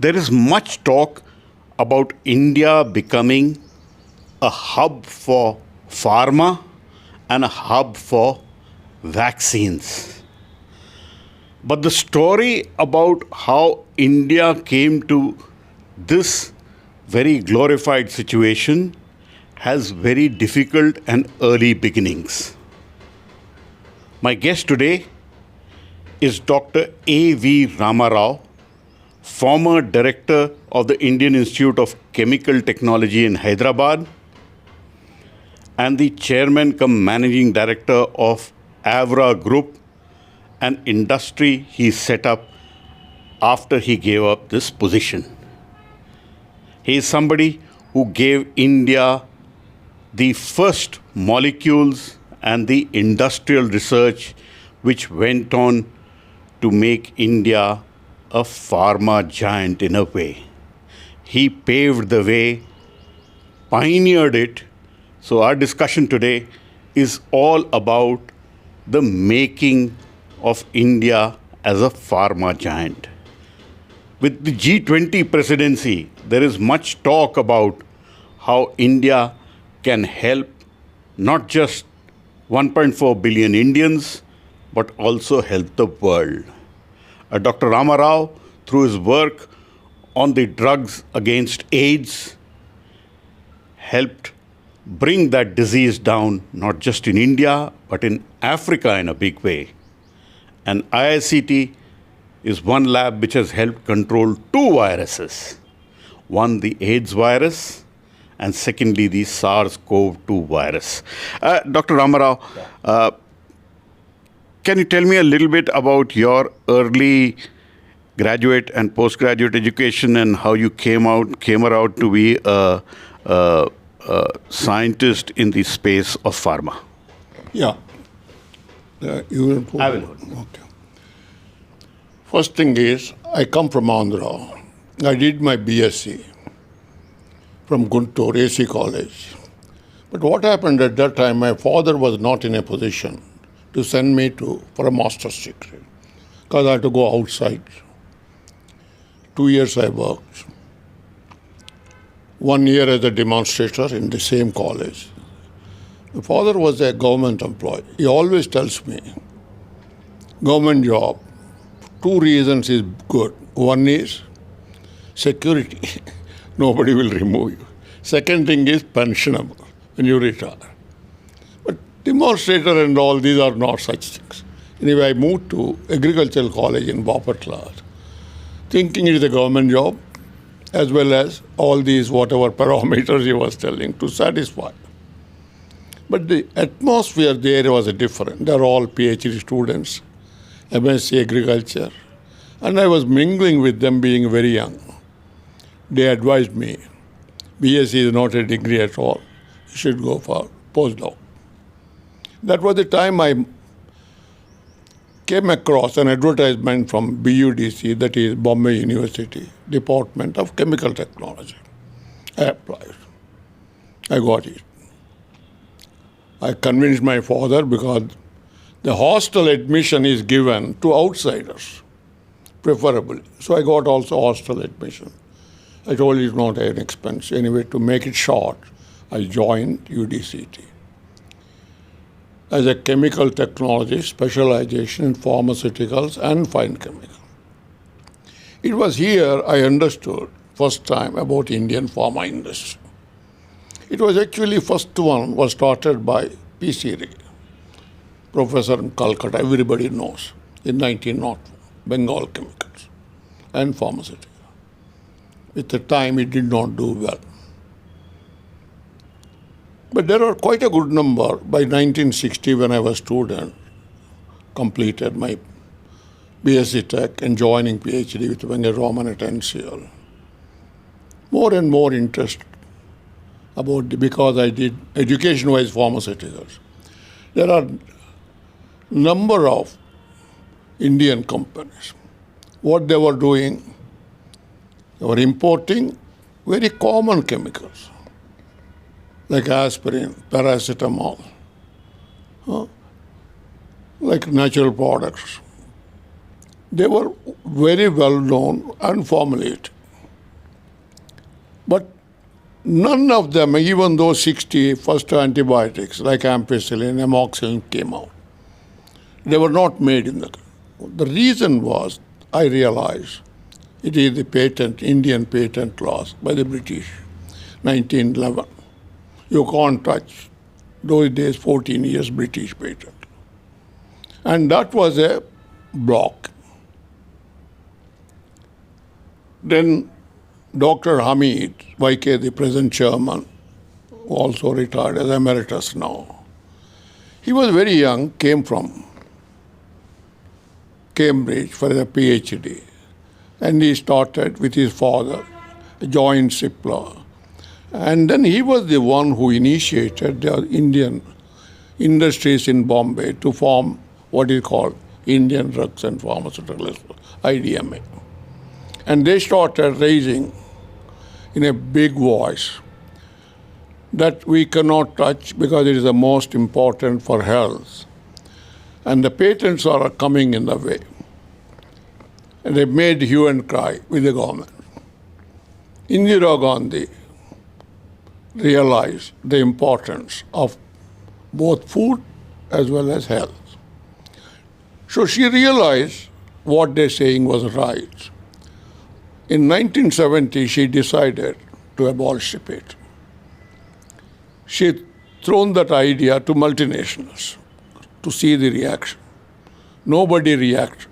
There is much talk about India becoming a hub for pharma and a hub for vaccines. But the story about how India came to this very glorified situation has very difficult and early beginnings. My guest today is Dr. A.V. Ramarao, former director of the Indian Institute of Chemical Technology in Hyderabad and the chairman cum managing director of Avra Group, an industry he set up after he gave up this position. He is somebody who gave India the first molecules and the industrial research which went on to make India a pharma giant in a way. He paved the way, pioneered it. So our discussion today is all about the making of India as a pharma giant. With the G20 presidency, there is much talk about how India can help not just 1.4 billion Indians, but also help the world. Dr. Ramarao, through his work on the drugs against AIDS, helped bring that disease down, not just in India, but in Africa in a big way. And IICT is one lab which has helped control two viruses. One, the AIDS virus, and secondly, the SARS-CoV-2 virus. Dr. Ramarao, can you tell me a little bit about your early graduate and postgraduate education and how you came out to be a scientist in the space of pharma? Yeah. You will put I will. Okay. First thing is, I come from Andhra. I did my BSc from Guntur, AC College. But what happened at that time, my father was not in a position to send me for a master's degree because I had to go outside. 2 years I worked. 1 year as a demonstrator in the same college. My father was a government employee. He always tells me, government job, 2 reasons is good. One is security. Nobody will remove you. Second thing is pensionable when you retire. But demonstrator and all these are not such things. Anyway, I moved to agricultural college in Bapatla, thinking it is a government job, as well as all these whatever parameters he was telling to satisfy. But the atmosphere there was different. They are all PhD students, MSc agriculture, and I was mingling with them being very young. They advised me, BSc is not a degree at all. You should go for postdoc. That was the time I came across an advertisement from BUDC, that is Bombay University, Department of Chemical Technology. I applied. I got it. I convinced my father because the hostel admission is given to outsiders, preferably. So I got also hostel admission. I told you it's not an expense. Anyway, to make it short, I joined UDCT as a chemical technology specialization in pharmaceuticals and fine chemical. It was here I understood first time about Indian pharma industry. It was actually first one was started by P.C. Ray, professor in Calcutta, everybody knows, in 1901, Bengal Chemicals and Pharmaceutical. At the time, it did not do well. But there are quite a good number. By 1960, when I was a student, completed my BSc Tech and joining PhD with Vengataraman at NCL. More and more interest because I did education-wise pharmaceuticals. There are number of Indian companies. What they were doing, they were importing very common chemicals like aspirin, paracetamol, like natural products. They were very well known and formulated. But none of them, even those 60 first antibiotics like ampicillin, amoxicillin came out. They were not made in the country. The reason was, I realized, it is the patent, Indian patent laws by the British, 1911. You can't touch, those days 14 years British patent. And that was a block. Then Dr. Hamid, YK, the present chairman, who also retired as emeritus now, he was very young, came from Cambridge for a PhD. And he started with his father, a joint Cipla. And then he was the one who initiated the Indian industries in Bombay to form what is called Indian Drugs and Pharmaceuticals, IDMA. And they started raising in a big voice that we cannot touch because it is the most important for health. And the patents are coming in the way. And they made hue and cry with the government. Indira Gandhi realized the importance of both food as well as health. So she realized what they're saying was right. In 1970, she decided to abolish the patent. She thrown that idea to multinationals to see the reaction. Nobody reacted.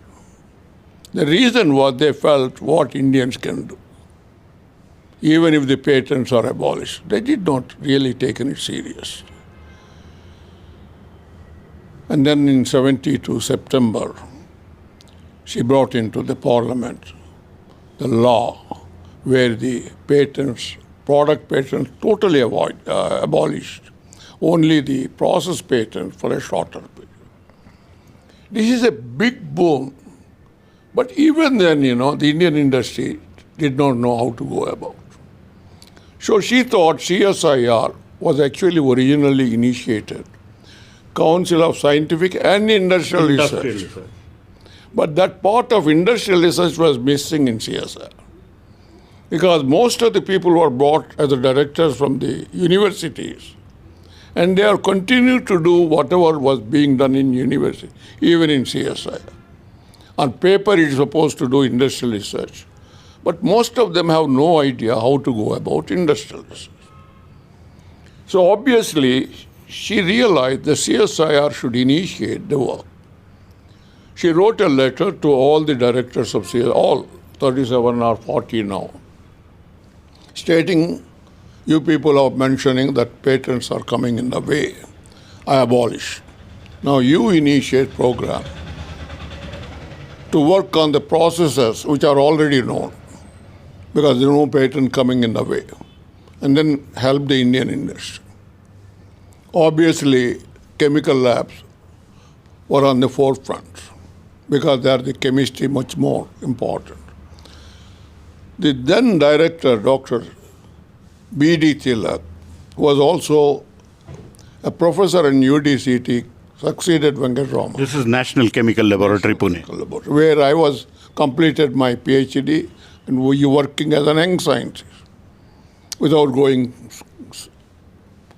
The reason was they felt what Indians can do. Even if the patents are abolished, they did not really take it serious. And then in 72 September, she brought into the parliament the law where the patents, product patents, totally abolished. Only the process patent for a shorter period. This is a big boom. But even then, the Indian industry did not know how to go about. So she thought CSIR was actually originally initiated, Council of Scientific and Industrial Research. But that part of industrial research was missing in CSIR. Because most of the people were brought as the directors from the universities. And they are continuing to do whatever was being done in university, even in CSIR. On paper, it is supposed to do industrial research. But most of them have no idea how to go about industrial research. So obviously, she realized the CSIR should initiate the work. She wrote a letter to all the directors of CSIR, all 37 or 40 now, stating, you people are mentioning that patents are coming in the way. I abolish. Now you initiate program to work on the processes which are already known, because there is no patent coming in the way, and then help the Indian industry. Obviously, chemical labs were on the forefront, because they are the chemistry much more important. The then director, Dr. B.D. Tilak, was also a professor in UDCT, succeeded Venkataraman. This is National Chemical Laboratory, Pune. Where I was completed my PhD and we were working as an young scientist without going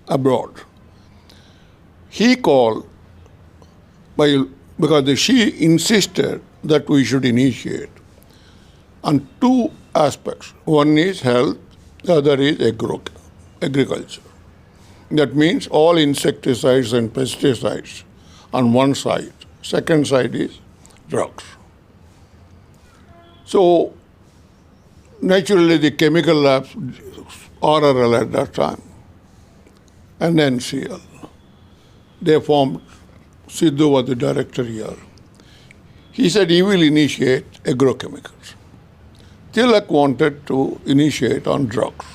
abroad. He called, because she insisted that we should initiate on two aspects. One is health, the other is agriculture. That means all insecticides and pesticides on one side. Second side is drugs. So naturally the chemical labs, RRL at that time, and NCL, they formed, Sidhu was the director here. He said he will initiate agrochemicals. Tilak wanted to initiate on drugs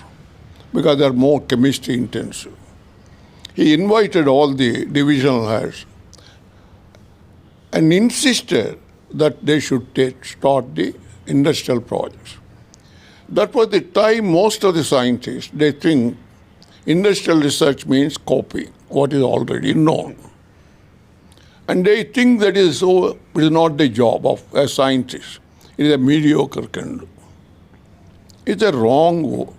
because they are more chemistry intensive. He invited all the divisional heads and insisted that they should start the industrial projects. That was the time most of the scientists, they think industrial research means copying what is already known. And they think that is so, it is not the job of a scientist. It is a mediocre can do. It's a wrong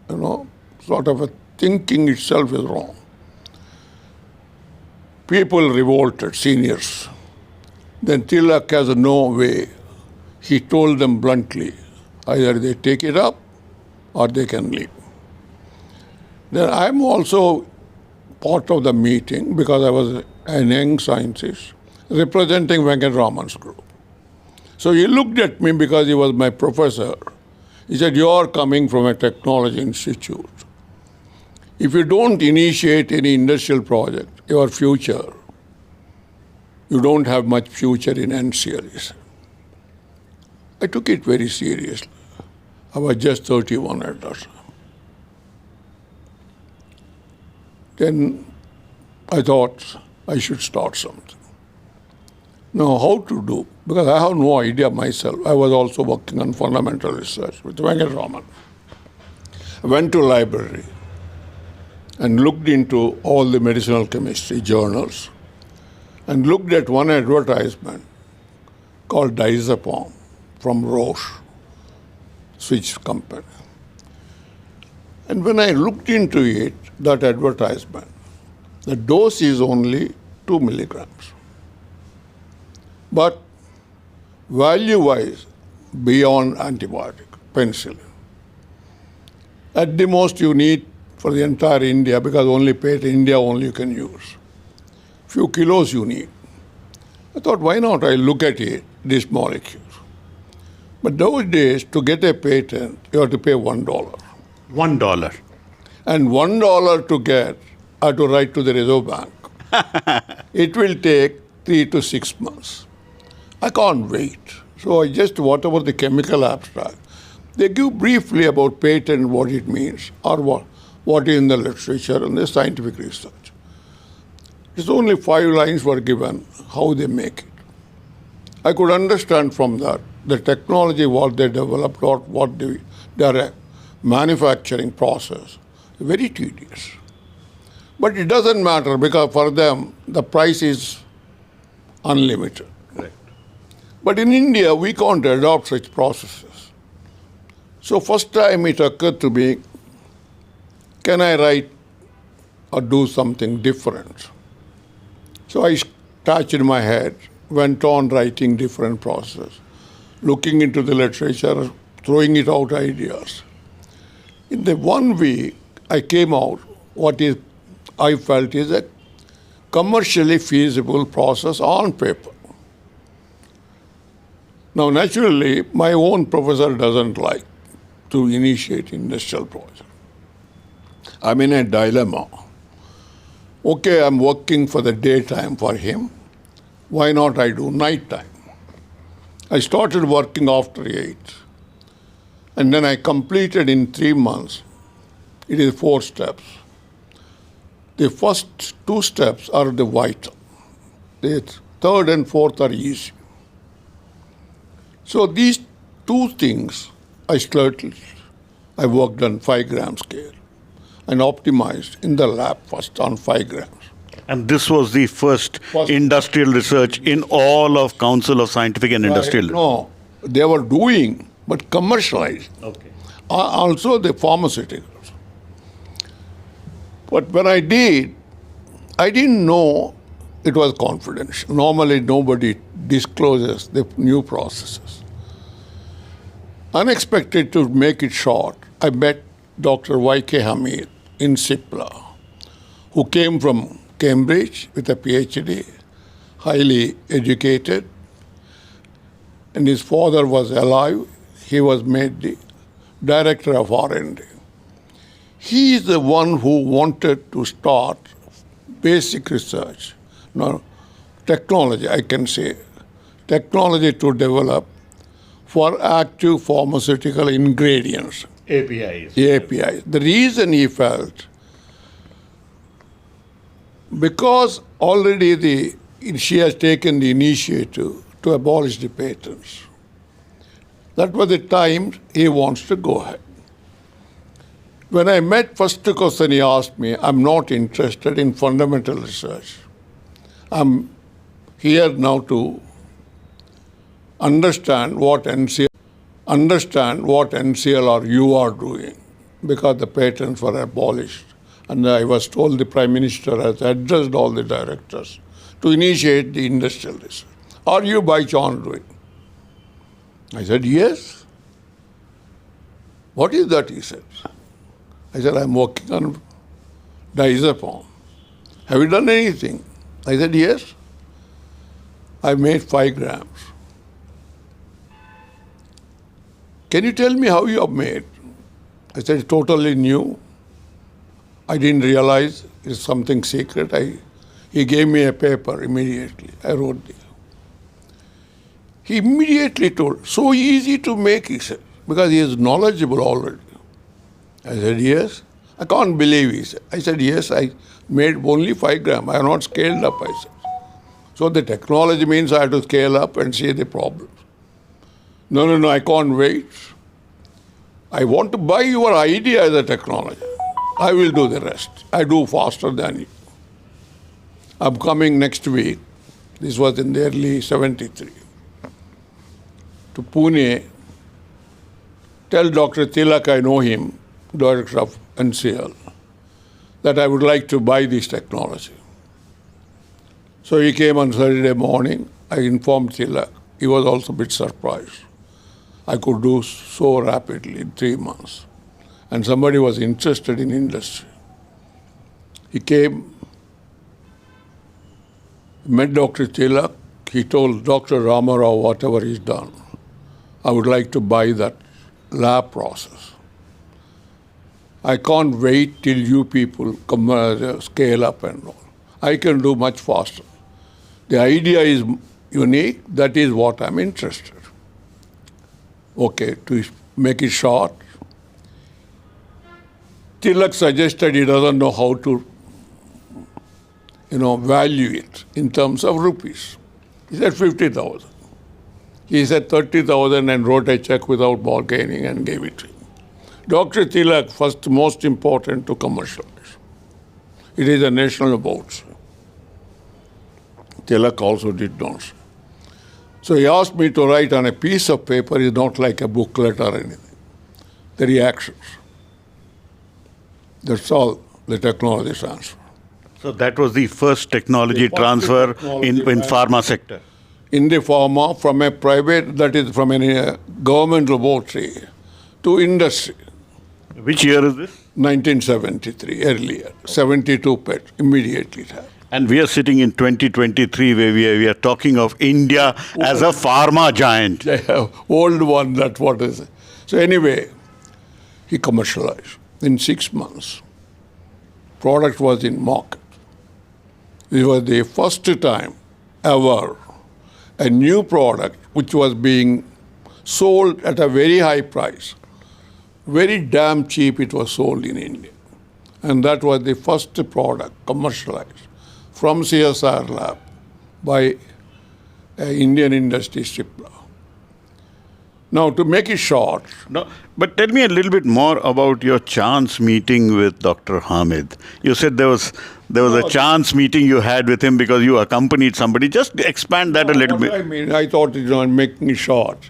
sort of a thinking itself is wrong. People revolted, seniors. Then Tilak has no way. He told them bluntly, either they take it up or they can leave. Then I'm also part of the meeting because I was a young scientist representing Venkataraman's group. So he looked at me because he was my professor. He said, "You are coming from a technology institute. If you don't initiate any industrial project, your future, you don't have much future in NCL." He said. I took it very seriously. I was just 31 at that time. Then I thought I should start something. Now, how to do? Because I have no idea myself. I was also working on fundamental research with Venkataraman. I went to library and looked into all the medicinal chemistry journals and looked at one advertisement called diazepam from Roche, Swiss company. And when I looked into it, that advertisement, the dose is only 2 milligrams. But value-wise, beyond antibiotic, penicillin. At the most you need for the entire India, because only India only you can use. Few kilos you need. I thought, why not I look at it, this molecule. But those days, to get a patent, you have to pay $1. $1. And $1 to get, I have to write to the Reserve Bank. It will take 3 to 6 months. I can't wait. So I just, whatever the chemical abstract, they give briefly about patent, what it means, or what is in the literature and the scientific research. It's only 5 lines were given, how they make it. I could understand from that the technology, what they developed, or what their manufacturing process, very tedious. But it doesn't matter because for them, the price is unlimited. Right. But in India, we can't adopt such processes. So first time it occurred to me, can I write or do something different? So I scratched my head, went on writing different processes, looking into the literature, throwing it out ideas. In the 1 week, I came out what is I felt is a commercially feasible process on paper. Now, naturally, my own professor doesn't like to initiate industrial project. I'm in a dilemma. Okay, I'm working for the daytime for him. Why not I do nighttime? I started working after 8. And then I completed in 3 months. It is 4 steps. The first 2 steps are the vital. The third and fourth are easy. So these 2 things I worked on 5 gram scale and optimized in the lab first on 5 grams. And this was the first industrial research in all of Council of Scientific and Industrial. No, they were doing, but commercialized. Okay. Also the pharmaceuticals. But when I did, I didn't know it was confidential. Normally nobody discloses the new processes. Unexpected to make it short, I met Dr. Y.K. Hamid in Sipla, who came from Cambridge with a PhD, highly educated, and his father was alive. He was made the director of R&D. He is the one who wanted to start basic research, technology, I can say, technology to develop for active pharmaceutical ingredients. APIs. APIs. The reason he felt, because already she has taken the initiative to abolish the patents. That was the time he wants to go ahead. When I met first question he asked me, I'm not interested in fundamental research. I'm here now to understand what NCL or you are doing. because the patents were abolished. And I was told the Prime Minister has addressed all the directors to initiate the industrial research. Are you by chance doing? I said, yes. What is that, he said. I said, I'm working on diazepam. Have you done anything? I said, yes. I made 5 grams. Can you tell me how you have made? I said, it's totally new. I didn't realize it's something secret. He gave me a paper immediately. I wrote it. He immediately told, so easy to make, he said, because he is knowledgeable already. I said, yes. I can't believe, he said. I said, yes, I made only 5 grams. I have not scaled up, I said. So the technology means I have to scale up and see the problems. No, I can't wait. I want to buy your idea as a technology. I will do the rest. I do faster than you. I'm coming next week. This was in the early 73. To Pune. Tell Dr. Tilak, I know him, director of NCL, that I would like to buy this technology. So he came on Saturday morning. I informed Tilak. He was also a bit surprised. I could do so rapidly in 3 months. And somebody was interested in industry. He came, met Dr. Tilak. He told Dr. Ramarao whatever he's done. I would like to buy that lab process. I can't wait till you people come, scale up and all. I can do much faster. The idea is unique. That is what I'm interested. Okay, to make it short, Tilak suggested he doesn't know how to, value it in terms of rupees. He said 50,000. He said 30,000 and wrote a check without bargaining and gave it to him. Dr. Tilak, first, most important to commercialize. It is a national board. Tilak also did not. So he asked me to write on a piece of paper. It's not like a booklet or anything. The reactions. That's all the technology transfer. So that was the first technology transfer in pharma sector. In the pharma, from a private, that is from a government laboratory to industry. Which year is this? 1973, earlier. 72 PET, immediately it happened. And we are sitting in 2023 where we are talking of India as a pharma giant. Yeah, old one, that's what is it. So anyway, he commercialized. In 6 months, product was in market. It was the first time ever a new product which was being sold at a very high price. Very damn cheap it was sold in India. And that was the first product commercialized from CSR lab by an Indian industry Cipla. Now, to make it short. No, but tell me a little bit more about your chance meeting with Dr. Hamid. You said there was a chance meeting you had with him because you accompanied somebody. Just expand that a little bit. I thought, making it short.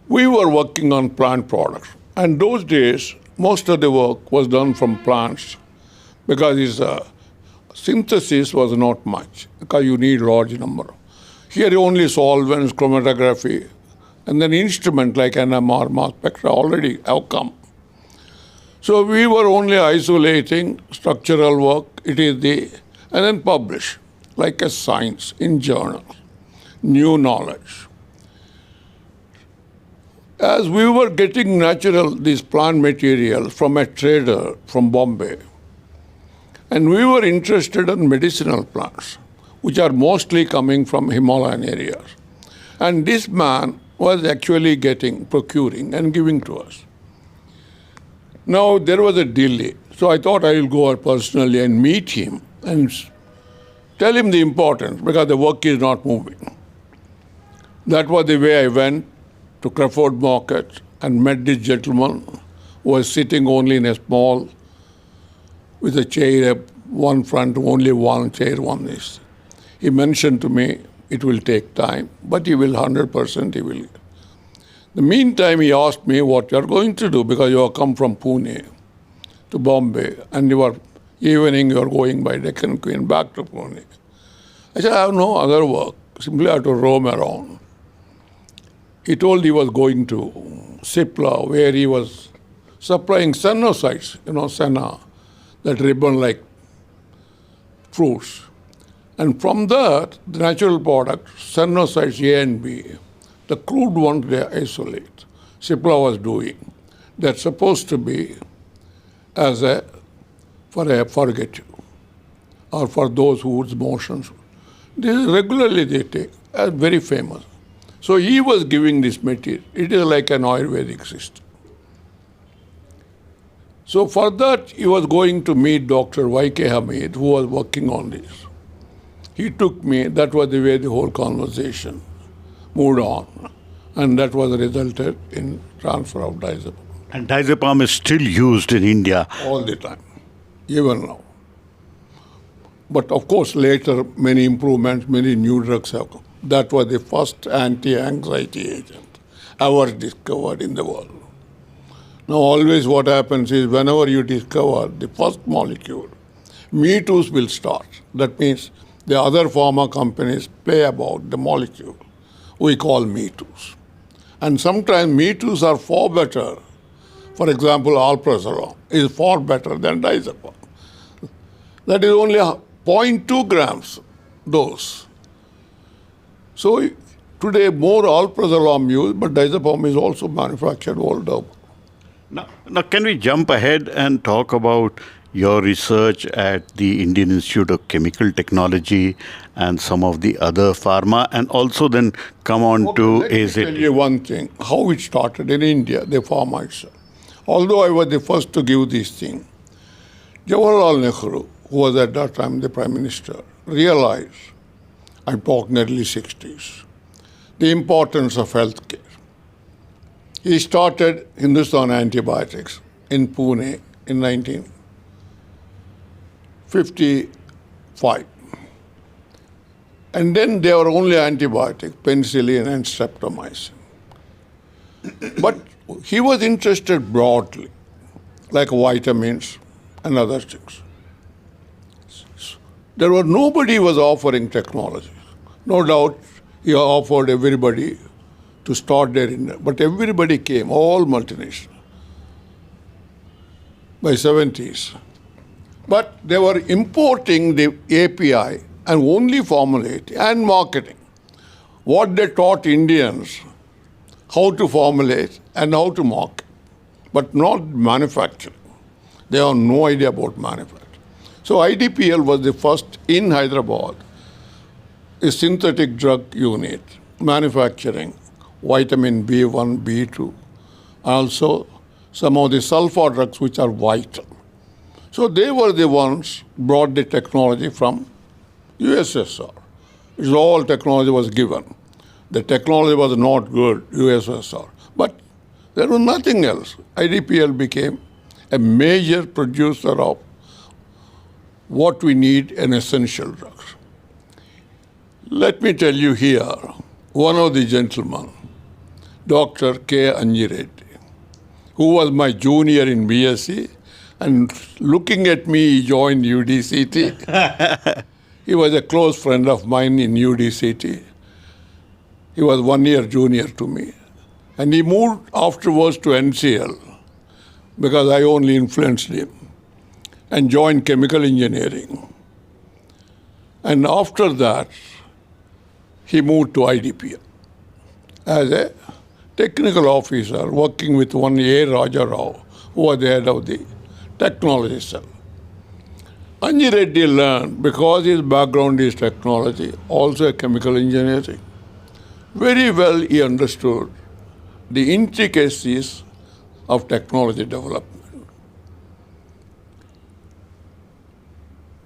We were working on plant products. And those days, most of the work was done from plants because its synthesis was not much because you need large number. Here only solvents, chromatography, and then instrument like NMR, mass spectra already have come. So we were only isolating structural work, and then publish like a science in journals, new knowledge. As we were getting this plant material from a trader from Bombay, and we were interested in medicinal plants, which are mostly coming from Himalayan areas. And this man was actually procuring and giving to us. Now, there was a delay. So I thought I will go personally and meet him and tell him the importance because the work is not moving. That was the way I went to Crawford Market and met this gentleman who was sitting only in a small, with a chair, one front, only one chair, one this. He mentioned to me, it will take time, but he will 100%, he will. In the meantime, he asked me what you are going to do because you have come from Pune. to Bombay, and evening you are going by Deccan Queen back to Pune. I said, I have no other work. Simply I have to roam around. He told he was going to Sipla, where he was supplying senosites, senna, that ribbon-like fruits. And from that, the natural product, senosites A and B, the crude ones they isolate. Sipla was doing. That's supposed to be for a purgative, or for those whose motions. This regularly they take, as very famous. So he was giving this material. It is like an Ayurvedic system. So for that, he was going to meet Dr. Y.K. Hamid, who was working on this. He took me, that was the way the whole conversation moved on. And that was resulted in transfer of diazepam. And diazepam is still used in India. All the time, even now. But of course, later, many improvements, many new drugs have come. That was the first anti-anxiety agent ever discovered in the world. Now, always what happens is whenever you discover the first molecule, Me Too's will start. That means the other pharma companies play about the molecule. We call Me Too's. And sometimes Me Too's are far better. For example, alprazolam is far better than diazepam. That is only 0.2 grams dose. So today more alprazolam used, but diazepam is also manufactured all over. Now, can we jump ahead and talk about your research at the Indian Institute of Chemical Technology and some of the other pharma, and also then come on to let me tell you one thing, how it started in India, the pharma itself. Although I was the first to give this thing, Jawaharlal Nehru, who was at that time the Prime Minister, realized, I'm talking early 60s, the importance of healthcare. He started Hindustan Antibiotics in Pune in 1955. And then there were only antibiotics, penicillin and streptomycin. But he was interested broadly, like vitamins and other things. Nobody was offering technology. No doubt he offered everybody to start their industry, but everybody came, all multinational, by 70s. But they were importing the API and only formulating and marketing. What they taught Indians, how to formulate and how to market, but not manufacturing. They have no idea about manufacturing. So IDPL was the first in Hyderabad, a synthetic drug unit, manufacturing vitamin B1, B2, also some of the sulfur drugs which are vital. So they were the ones brought the technology from USSR. All technology was given. The technology was not good, USSR. But there was nothing else. IDPL became a major producer of what we need in essential drugs. Let me tell you here, one of the gentlemen, Dr. K. Anjireddy, who was my junior in BSc, and looking at me, he joined UDCT. He was a close friend of mine in UDCT. He was 1 year junior to me. And he moved afterwards to NCL because I only influenced him, and joined chemical engineering. And after that, he moved to IDPL as a technical officer working with one A. Raja Rao, who was the head of the technology cell. Anjireddy learned, because his background is technology, also a chemical engineering. Very well he understood the intricacies of technology development.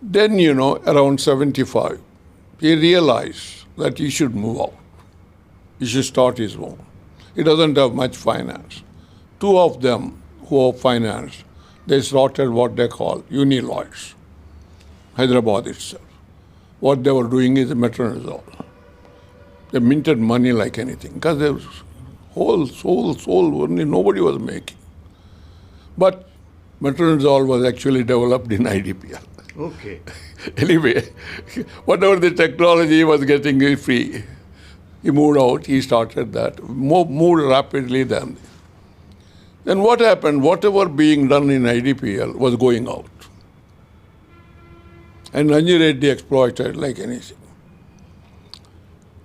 Then, around 75, he realized that he should move out. He should start his own. He doesn't have much finance. Two of them who have finance, they started what they call Uniloids, Hyderabad itself. What they were doing is metronidazole. They minted money like anything because there was whole, only nobody was making. But Metronidazole was actually developed in IDPL. Okay. Anyway, whatever the technology was getting it free, he moved out, he started that, moved rapidly then. Then what happened? Whatever being done in IDPL was going out. And Ranji Reddy exploited like anything.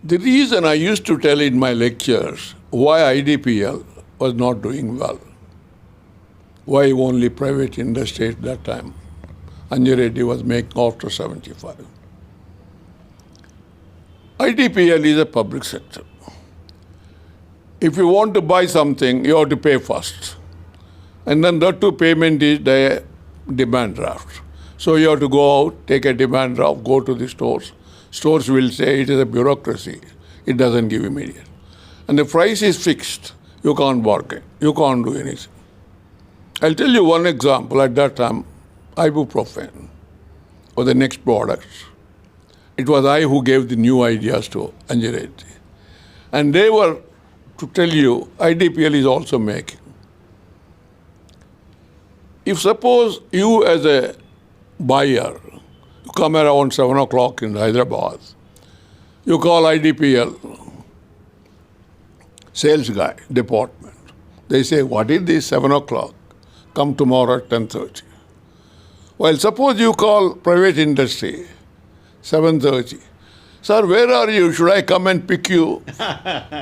The reason I used to tell in my lectures why IDPL was not doing well, why only private industry at that time, Ranji Reddy was making after 75. IDPL is a public sector. If you want to buy something, you have to pay first. And then that too payment is the demand draft. So you have to go out, take a demand draft, go to the stores. Stores will say it is a bureaucracy. It doesn't give immediate. And the price is fixed. You can't bargain. You can't do anything. I'll tell you one example. At that time, ibuprofen or the next products. It was I who gave the new ideas to Ranji Reddy. And they were, to tell you, IDPL is also making. If suppose you as a buyer, you come around 7 o'clock in Hyderabad, you call IDPL sales guy, department. They say, what is this 7 o'clock? Come tomorrow at 10:30. Well, suppose you call private industry, 7:30. Sir, where are you? Should I come and pick you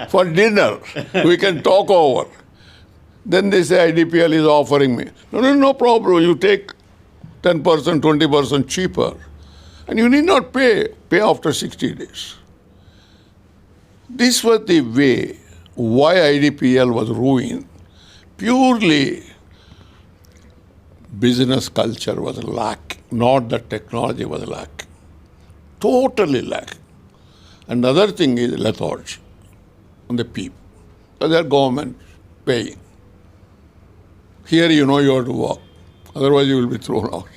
for dinner? We can talk over. Then they say IDPL is offering me. No problem. You take 10%, 20% cheaper. And you need not pay. Pay after 60 days. This was the way why IDPL was ruined. Purely business culture was lacking, not that technology was lacking. Totally lacking. And the other thing is lethargy on the people. So their government paying. Here you know you have to work. Otherwise you will be thrown out.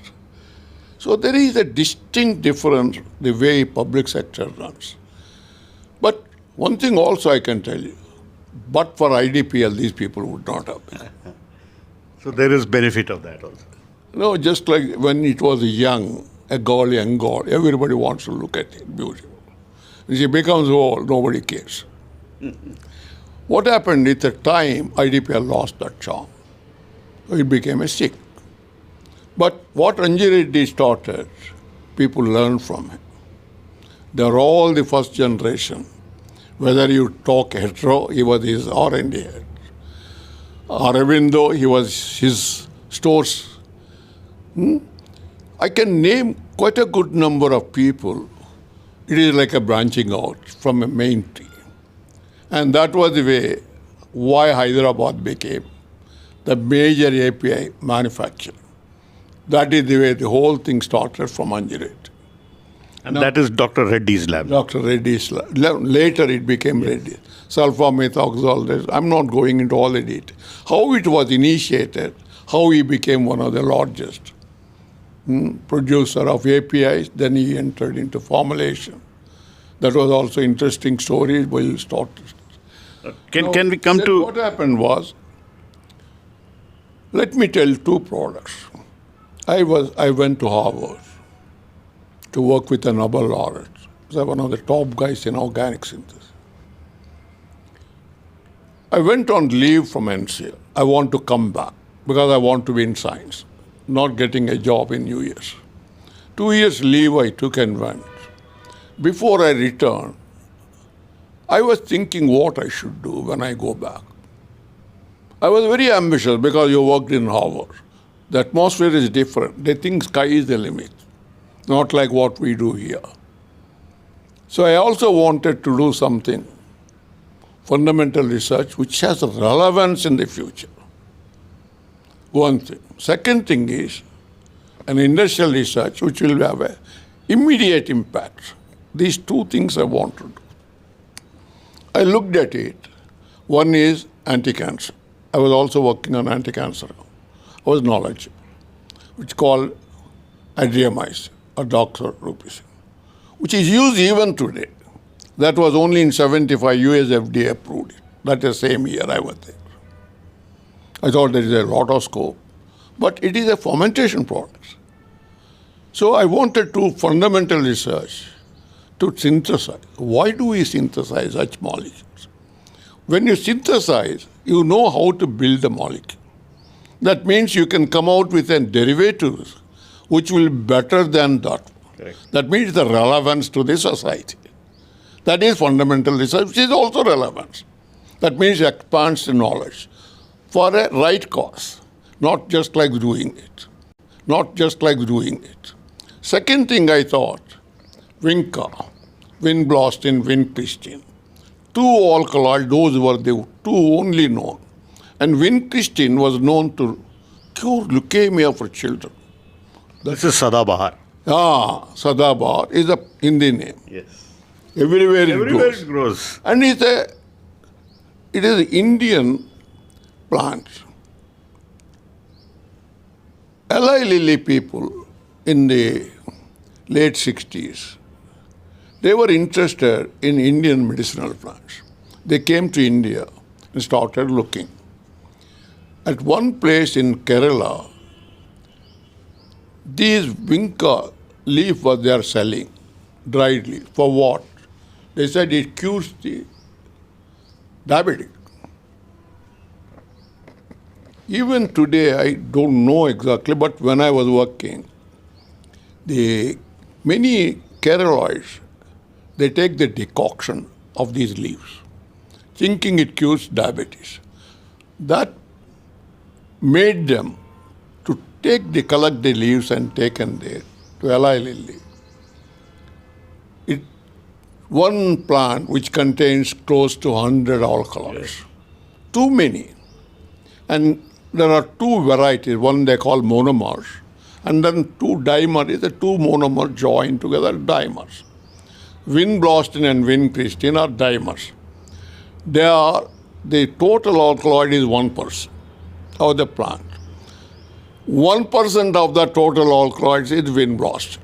So there is a distinct difference the way public sector runs. But one thing also I can tell you, but for IDPL, these people would not have been. So there is benefit of that also. No, just like when it was young girl, everybody wants to look at it, beautiful. When she becomes old, nobody cares. What happened at the time, IDPL lost that charm. It became a sick. But what Ranji Reddy started, people learned from him. They're all the first generation. Whether you talk hetero, he was his R&D head. Aravindo, he was his stores. I can name quite a good number of people. It is like a branching out from a main tree. And that was the way why Hyderabad became the major API manufacturer. That is the way the whole thing started from Ranji Reddy. And that is Dr. Reddy's lab. Dr. Reddy's lab. Later it became Reddy. Sulfamethoxazole. I'm not going into all the details. How it was initiated, how he became one of the largest producer of APIs, then he entered into formulation. That was also interesting story where you started. Can we come to... What happened was, let me tell two products. I went to Harvard to work with a Nobel laureate. He was one of the top guys in organic synthesis. I went on leave from NCL. I want to come back because I want to be in science, not getting a job in US. 2 years leave I took and went. Before I returned, I was thinking what I should do when I go back. I was very ambitious because you worked in Harvard. The atmosphere is different. They think sky is the limit, not like what we do here. So I also wanted to do something, fundamental research, which has relevance in the future. One thing. Second thing is an industrial research which will have an immediate impact. These two things I want to do. I looked at it. One is anti-cancer. I was also working on anti-cancer. I was knowledgeable. It's called adriamycin or doxorubicin, which is used even today. That was only in 75 US FDA approved it. That is the same year I was there. I thought there is a lot of scope. but it is a fermentation product. So I wanted to fundamental research to synthesize. Why do we synthesize such molecules? When you synthesize, you know how to build a molecule. That means you can come out with a derivative which will be better than that. Correct. That means the relevance to the society. That is fundamental research, which is also relevance. That means it expands the knowledge for a right cause, not just like doing it. Not just like doing it. Second thing I thought, Vinca, Vinblastine, Vincristine. Two alkaloids, those were the two only known. And Vincristine was known to cure leukemia for children. This is Sadabahar. Sadabar is a Hindi name. Yes. Everywhere it Everywhere grows. it grows. And it is an Indian plant. Eli Lilly people in the late 60s, they were interested in Indian medicinal plants. They came to India and started looking. At one place in Kerala, these vinca leaf was they are selling, dried leaf. For what? They said it cures the diabetic. Even today, I don't know exactly, but when I was working, many Keraloids, they take the decoction of these leaves, thinking it cures diabetes. That made them to collect the leaves and taken there to Eli Lilly. One plant which contains close to 100 alkaloids. Too many. And there are two varieties. One they call monomers. And then two dimers is the two monomers joined together, dimers. Vinblastine and Vincristine are dimers. The total alkaloid is 1% of the plant. 1% of the total alkaloids is Vinblastine.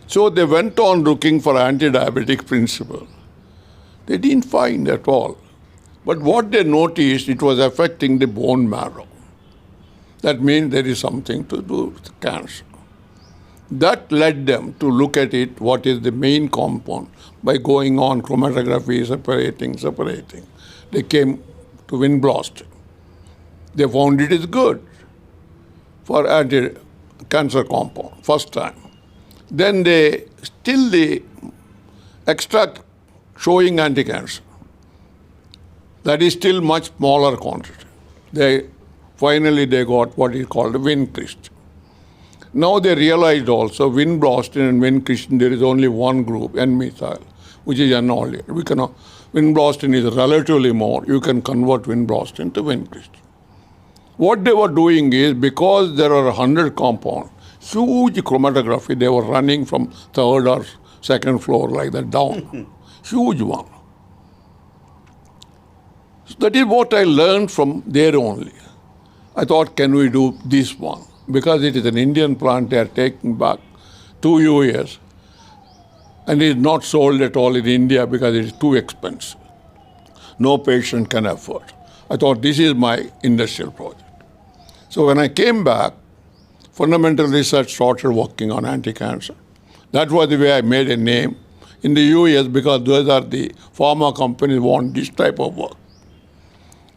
So they went on looking for anti-diabetic principle. They didn't find at all. But what they noticed, it was affecting the bone marrow. That means there is something to do with cancer. That led them to look at it, what is the main compound, by going on chromatography, separating. They came to Vinblastine. They found it is good for anti-cancer compound, first time. Then they extract showing anti-cancer. That is still much smaller quantity. Finally they got what is called Vincristine. Now they realized also Vinblastine and Vincristine, there is only one group, N-methyl, which is N-oleate. Vinblastine is relatively more. You can convert Vinblastine to Vincristine. What they were doing is, because there are 100 compounds, huge chromatography, they were running from third or second floor like that down. Huge one. So that is what I learned from there only. I thought, can we do this one? Because it is an Indian plant, they are taking back to US. And it is not sold at all in India because it is too expensive. No patient can afford. I thought this is my industrial project. So when I came back, fundamental research started working on anti-cancer. That was the way I made a name in the US because those are the pharma companies want this type of work.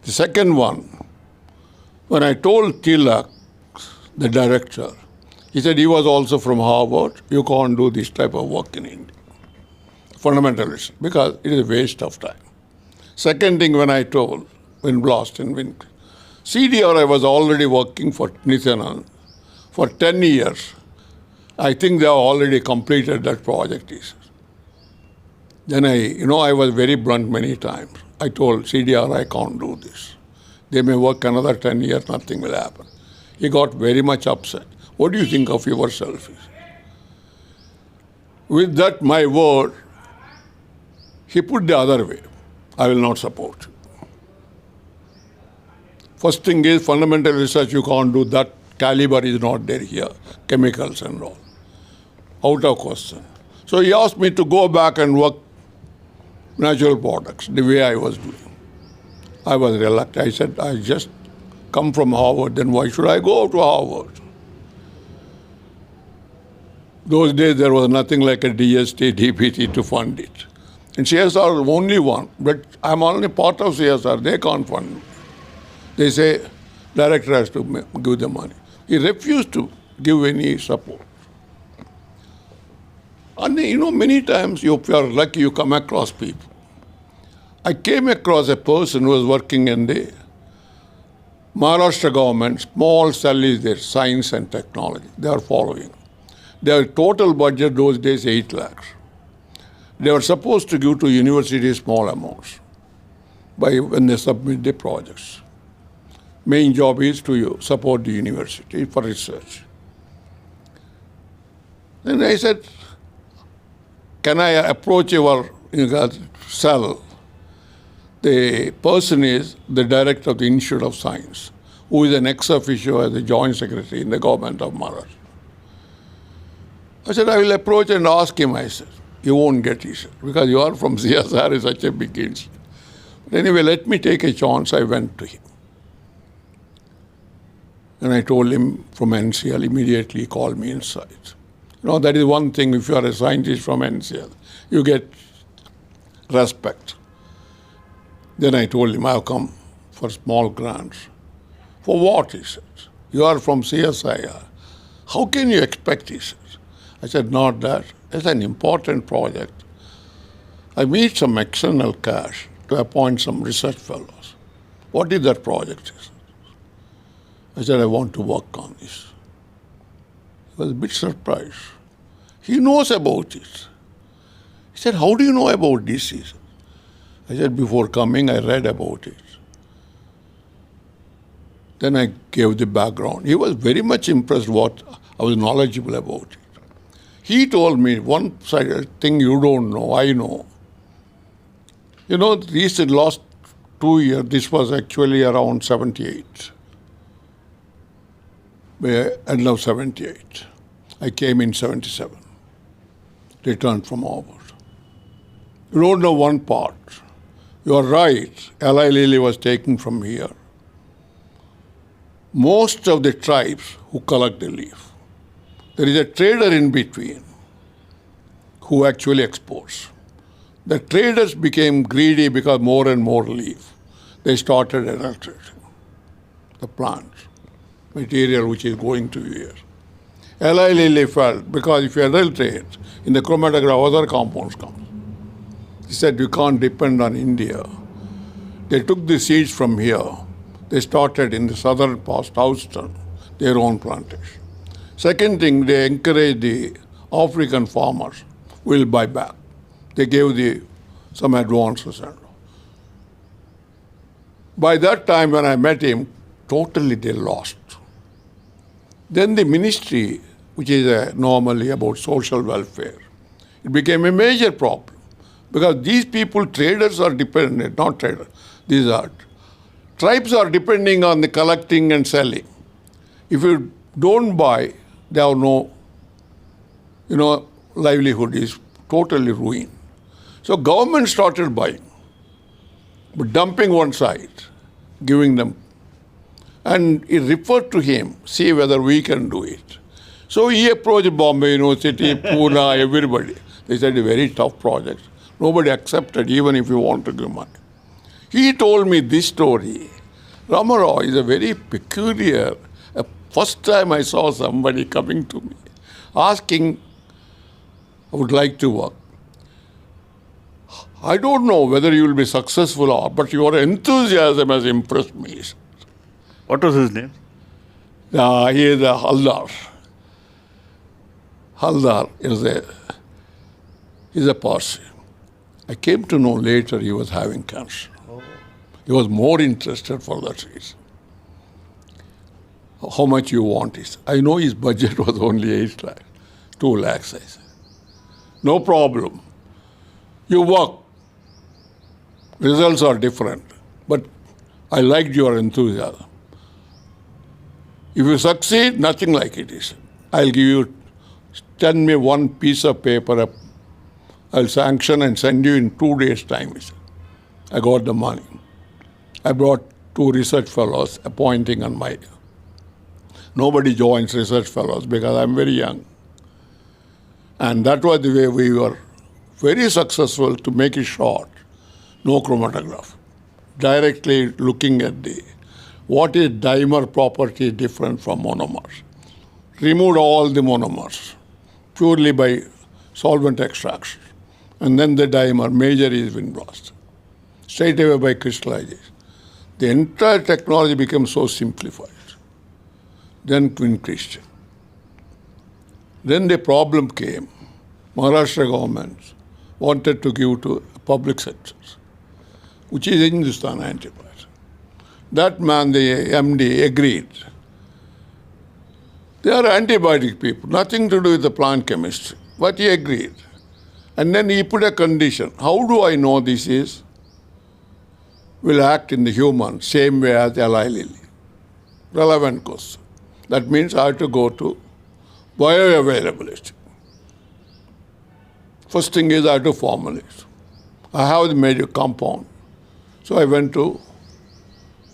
The second one, when I told Tilak, the director, he said he was also from Harvard, you can't do this type of work in India. Fundamental research, because it is a waste of time. Second thing when I told Vinblastine, CDR I was already working for Nityanand for 10 years. I think they have already completed that project. Then I was very blunt many times. I told CDR I can't do this. They may work another 10 years, nothing will happen. He got very much upset. What do you think of yourself? With that, my word, he put the other way. I will not support you. First thing is, fundamental research you can't do. That caliber is not there here. Chemicals and all. Out of question. So he asked me to go back and work natural products, the way I was doing. I was reluctant. I said, I just come from Harvard, then why should I go to Harvard? Those days there was nothing like a DST, DPT to fund it. And CSR is the only one, but I'm only part of CSR. They can't fund me. They say, director has to give the money. He refused to give any support. And many times, if you are lucky, you come across people. I came across a person who was working in the Maharashtra government, small cell is there, science and technology. They are following. Their total budget those days, 8 lakhs. They were supposed to give to universities small amounts when they submit the projects. Main job is to support the university for research. Then I said, can I approach your cell? The person is the director of the Institute of Science, who is an ex officio as the joint secretary in the government of Maharashtra. I said, I will approach and ask him. I said, you won't get it, because you are from CSR, is such a big institute. But anyway, let me take a chance. I went to him. And I told him from NCL, immediately call me inside. That is one thing, if you are a scientist from NCL, you get respect. Then I told him, I'll come for small grants. For what, he said? You are from CSIR. How can you expect, he said? I said, not that. It's an important project. I need some external cash to appoint some research fellows. What is that project, he said? I said, I want to work on this. He was a bit surprised. He knows about it. He said, how do you know about this? He said. I said, before coming, I read about it. Then I gave the background. He was very much impressed what I was knowledgeable about it. He told me one thing you don't know, I know. These last 2 years, this was actually around 78. End of 78. I came in 77. Returned from Harvard. You don't know one part. You are right. Eli Lilly was taken from here. Most of the tribes who collect the leaf, there is a trader in between who actually exports. The traders became greedy because more and more leaf. They started adulterating the plants, material which is going to here. Eli Lilly felt, because if you adulterate, in the chromatograph other compounds come. He said, you can't depend on India. They took the seeds from here. They started in the southern part, Houston, their own plantation. Second thing, they encouraged the African farmers will buy back. They gave some advances. By that time, when I met him, totally they lost. Then the ministry, which is normally about social welfare, it became a major problem. Because these people, traders are dependent, not traders, tribes are depending on the collecting and selling. If you don't buy, they have no, livelihood is totally ruined. So government started buying, but dumping one side, giving them. And he referred to him, see whether we can do it. So he approached Bombay University, Pune, everybody. They said, a very tough project. Nobody accepted, even if you want to give money. He told me this story. Ramarao is a very peculiar. First time I saw somebody coming to me, asking, I would like to work. I don't know whether you will be successful or, but your enthusiasm has impressed me. What was his name? He is a Haldar. Haldar is a Parsi. I came to know later he was having cancer. He was more interested for that reason. How much you want is? I know his budget was only 8 lakhs, 2 lakhs, I said. No problem. You work. Results are different. But I liked your enthusiasm. If you succeed, nothing like it is. I'll give you, send me one piece of paper, I'll sanction and send you in 2 days' time. I got the money. I brought 2 research fellows appointing on my. Nobody joins research fellows because I'm very young. And that was the way we were very successful. To make it short, no chromatograph. Directly looking at what is dimer property different from monomers. Removed all the monomers purely by solvent extraction. And then the dimer major is been lost. Straight away by crystallization. The entire technology became so simplified. Then twin crystal. Then the problem came. Maharashtra government wanted to give to public sectors, which is Hindustan Antibiotics. That man, the MD, agreed. They are antibiotic people, nothing to do with the plant chemistry. But he agreed. And then he put a condition. How do I know this will act in the human same way as Eli Lilly? Relevant question. That means I have to go to bioavailability. First thing is I have to formulate. I have the major compound. So I went to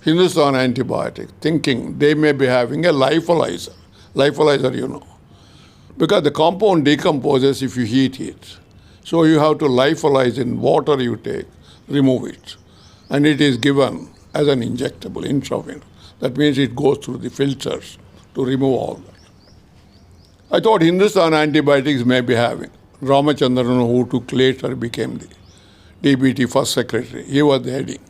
Hindustan Antibiotics, thinking they may be having a lyophilizer. Lyophilizer, you know. Because the compound decomposes if you heat it. So you have to lyophilize in water you take, remove it. And it is given as an injectable, intravenous. That means it goes through the filters to remove all that. I thought Hindustan Antibiotics may be having. Ramachandran, who took later became the DBT first secretary, he was the heading.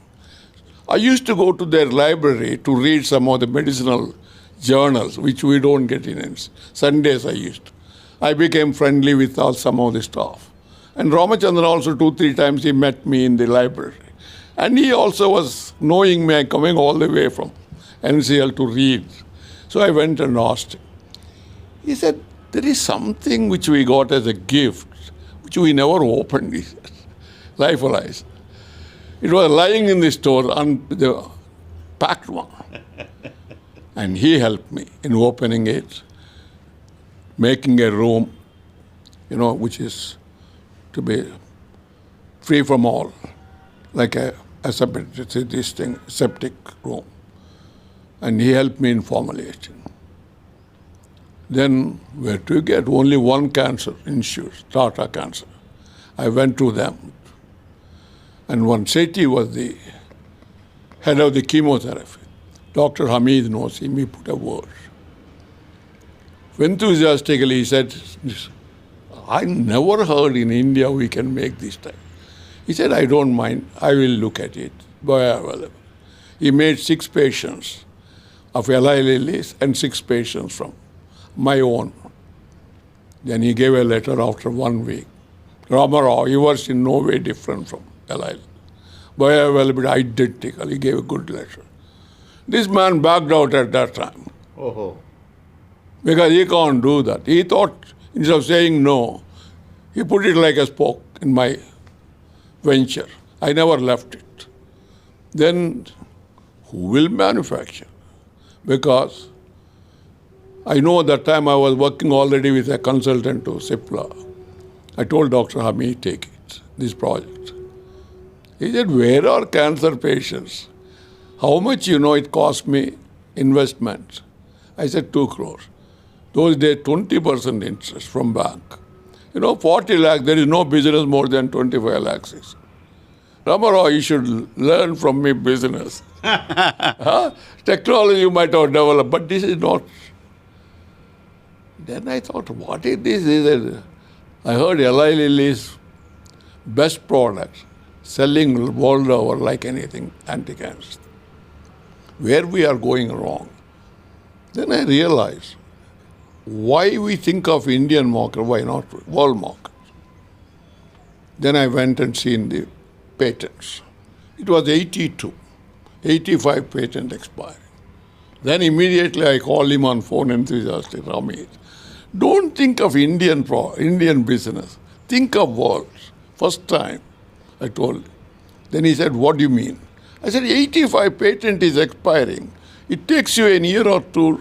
I used to go to their library to read some of the medicinal journals, which we don't get in Sundays I used to. I became friendly with some of the staff. And Ramachandran also 2-3 times he met me in the library. And he also was knowing me, coming all the way from NCL to read. So I went and asked him. He said, there is something which we got as a gift, which we never opened, he said. Lyophilize. It was lying in the store, the packed one. And he helped me in opening it, making a room, which is to be free from all, like a septic room. And he helped me in formulating. Then where to get? Only one cancer institute, Tata Cancer. I went to them. And one Sethi was the head of the chemotherapy. Dr. Hamid knows him, he put a word. Enthusiastically, he said, I never heard in India we can make this type. He said, I don't mind, I will look at it. Bioavailable. He made 6 patients of Eli Lilly's and 6 patients from my own. Then he gave a letter after 1 week. Ramarao, he was in no way different from Eli Lilly. Bioavailability identical. He gave a good letter. This man backed out at that time. Oh. Because he can't do that. He thought, instead of saying no, he put it like a spoke in my venture. I never left it. Then who will manufacture? Because I know that time I was working already with a consultant to Cipla. I told Dr. Hamid, take it, this project. He said, where are cancer patients? How much it cost me investment? I said 2 crores. Those days 20% interest from bank. 40 lakhs, there is no business more than 25 lakhs. Ramarao, you should learn from me business. Technology you might have developed, but this is not. Then I thought, what is this? I heard Eli Lilly's best products selling world over like anything, anti-cancer. Where we are going wrong. Then I realized why we think of Indian market, why not world market. Then I went and seen the patents. It was 82, 85 patent expiring. Then immediately I called him on phone enthusiastic, Ramit. Don't think of Indian business. Think of world. First time, I told him. Then he said, what do you mean? I said, 85 patent is expiring. It takes you a year or 2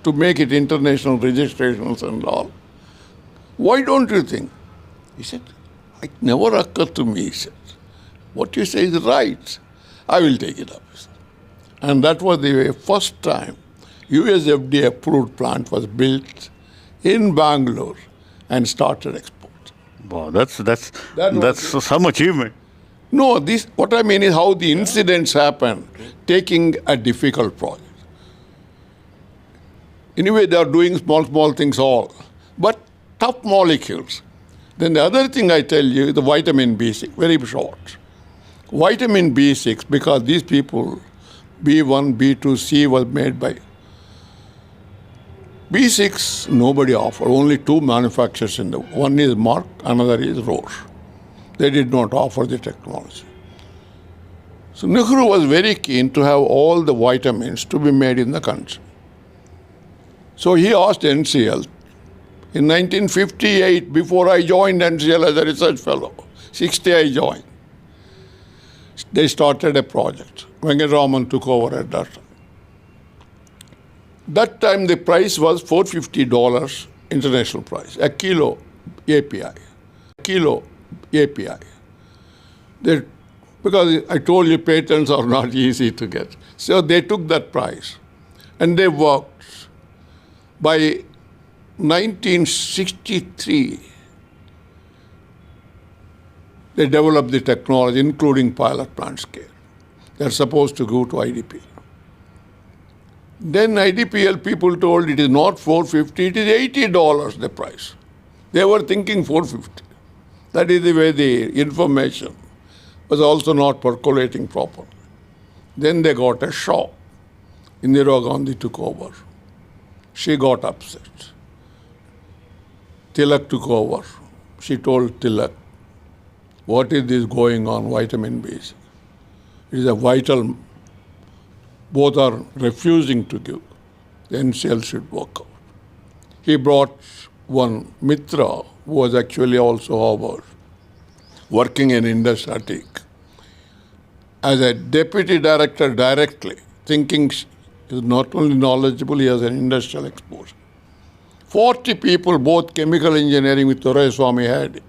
to make it international registrations and all. Why don't you think? He said, it never occurred to me, he said. What you say is right. I will take it up. And that was the first time US FDA approved plant was built in Bangalore and started export. Wow, that's That was some achievement. No, this what I mean is how the incidents happen, taking a difficult project. Anyway, they are doing small things all, but tough molecules. Then the other thing I tell you is the vitamin B6, very short. Vitamin B6, because these people, B1, B2, C was made by B6, nobody offered, only two manufacturers in the one is Merck, another is Roche. They did not offer the technology. So Nehru was very keen to have all the vitamins to be made in the country. So he asked NCL in 1958, before I joined NCL as a research fellow, 60 I joined. They started a project. Venkataraman took over at that time. That time the price was $450 international price, a kilo API. Because I told you patents are not easy to get. So they took that price and they worked. By 1963, they developed the technology, including pilot plant scale. They're supposed to go to IDPL. Then IDPL people told it is not $450, it is $80 the price. They were thinking $450. That is the way the information was also not percolating properly. Then they got a shock. Indira Gandhi took over. She got upset. Tilak took over. She told Tilak, what is this going on, vitamin B? It is a vital, both are refusing to give. The NCL should work out. He brought one Mitra, who was actually also Harvard, working in Indostatic, as a deputy director directly, thinking is not only knowledgeable, he has an industrial exposure. 40 people, both chemical engineering with Swami had.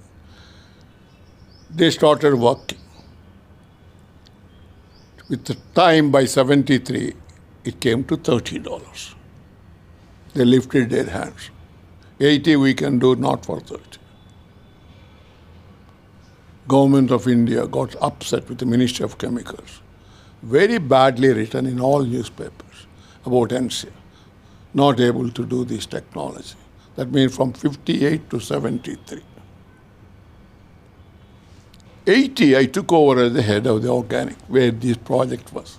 They started working. With the time, by 73, it came to $30. They lifted their hands. 80 we can do, not for 30. Government of India got upset with the Ministry of Chemicals. Very badly written in all newspapers about NCL, not able to do this technology. That means from 58 to 73. 80, I took over as the head of the organic, where this project was,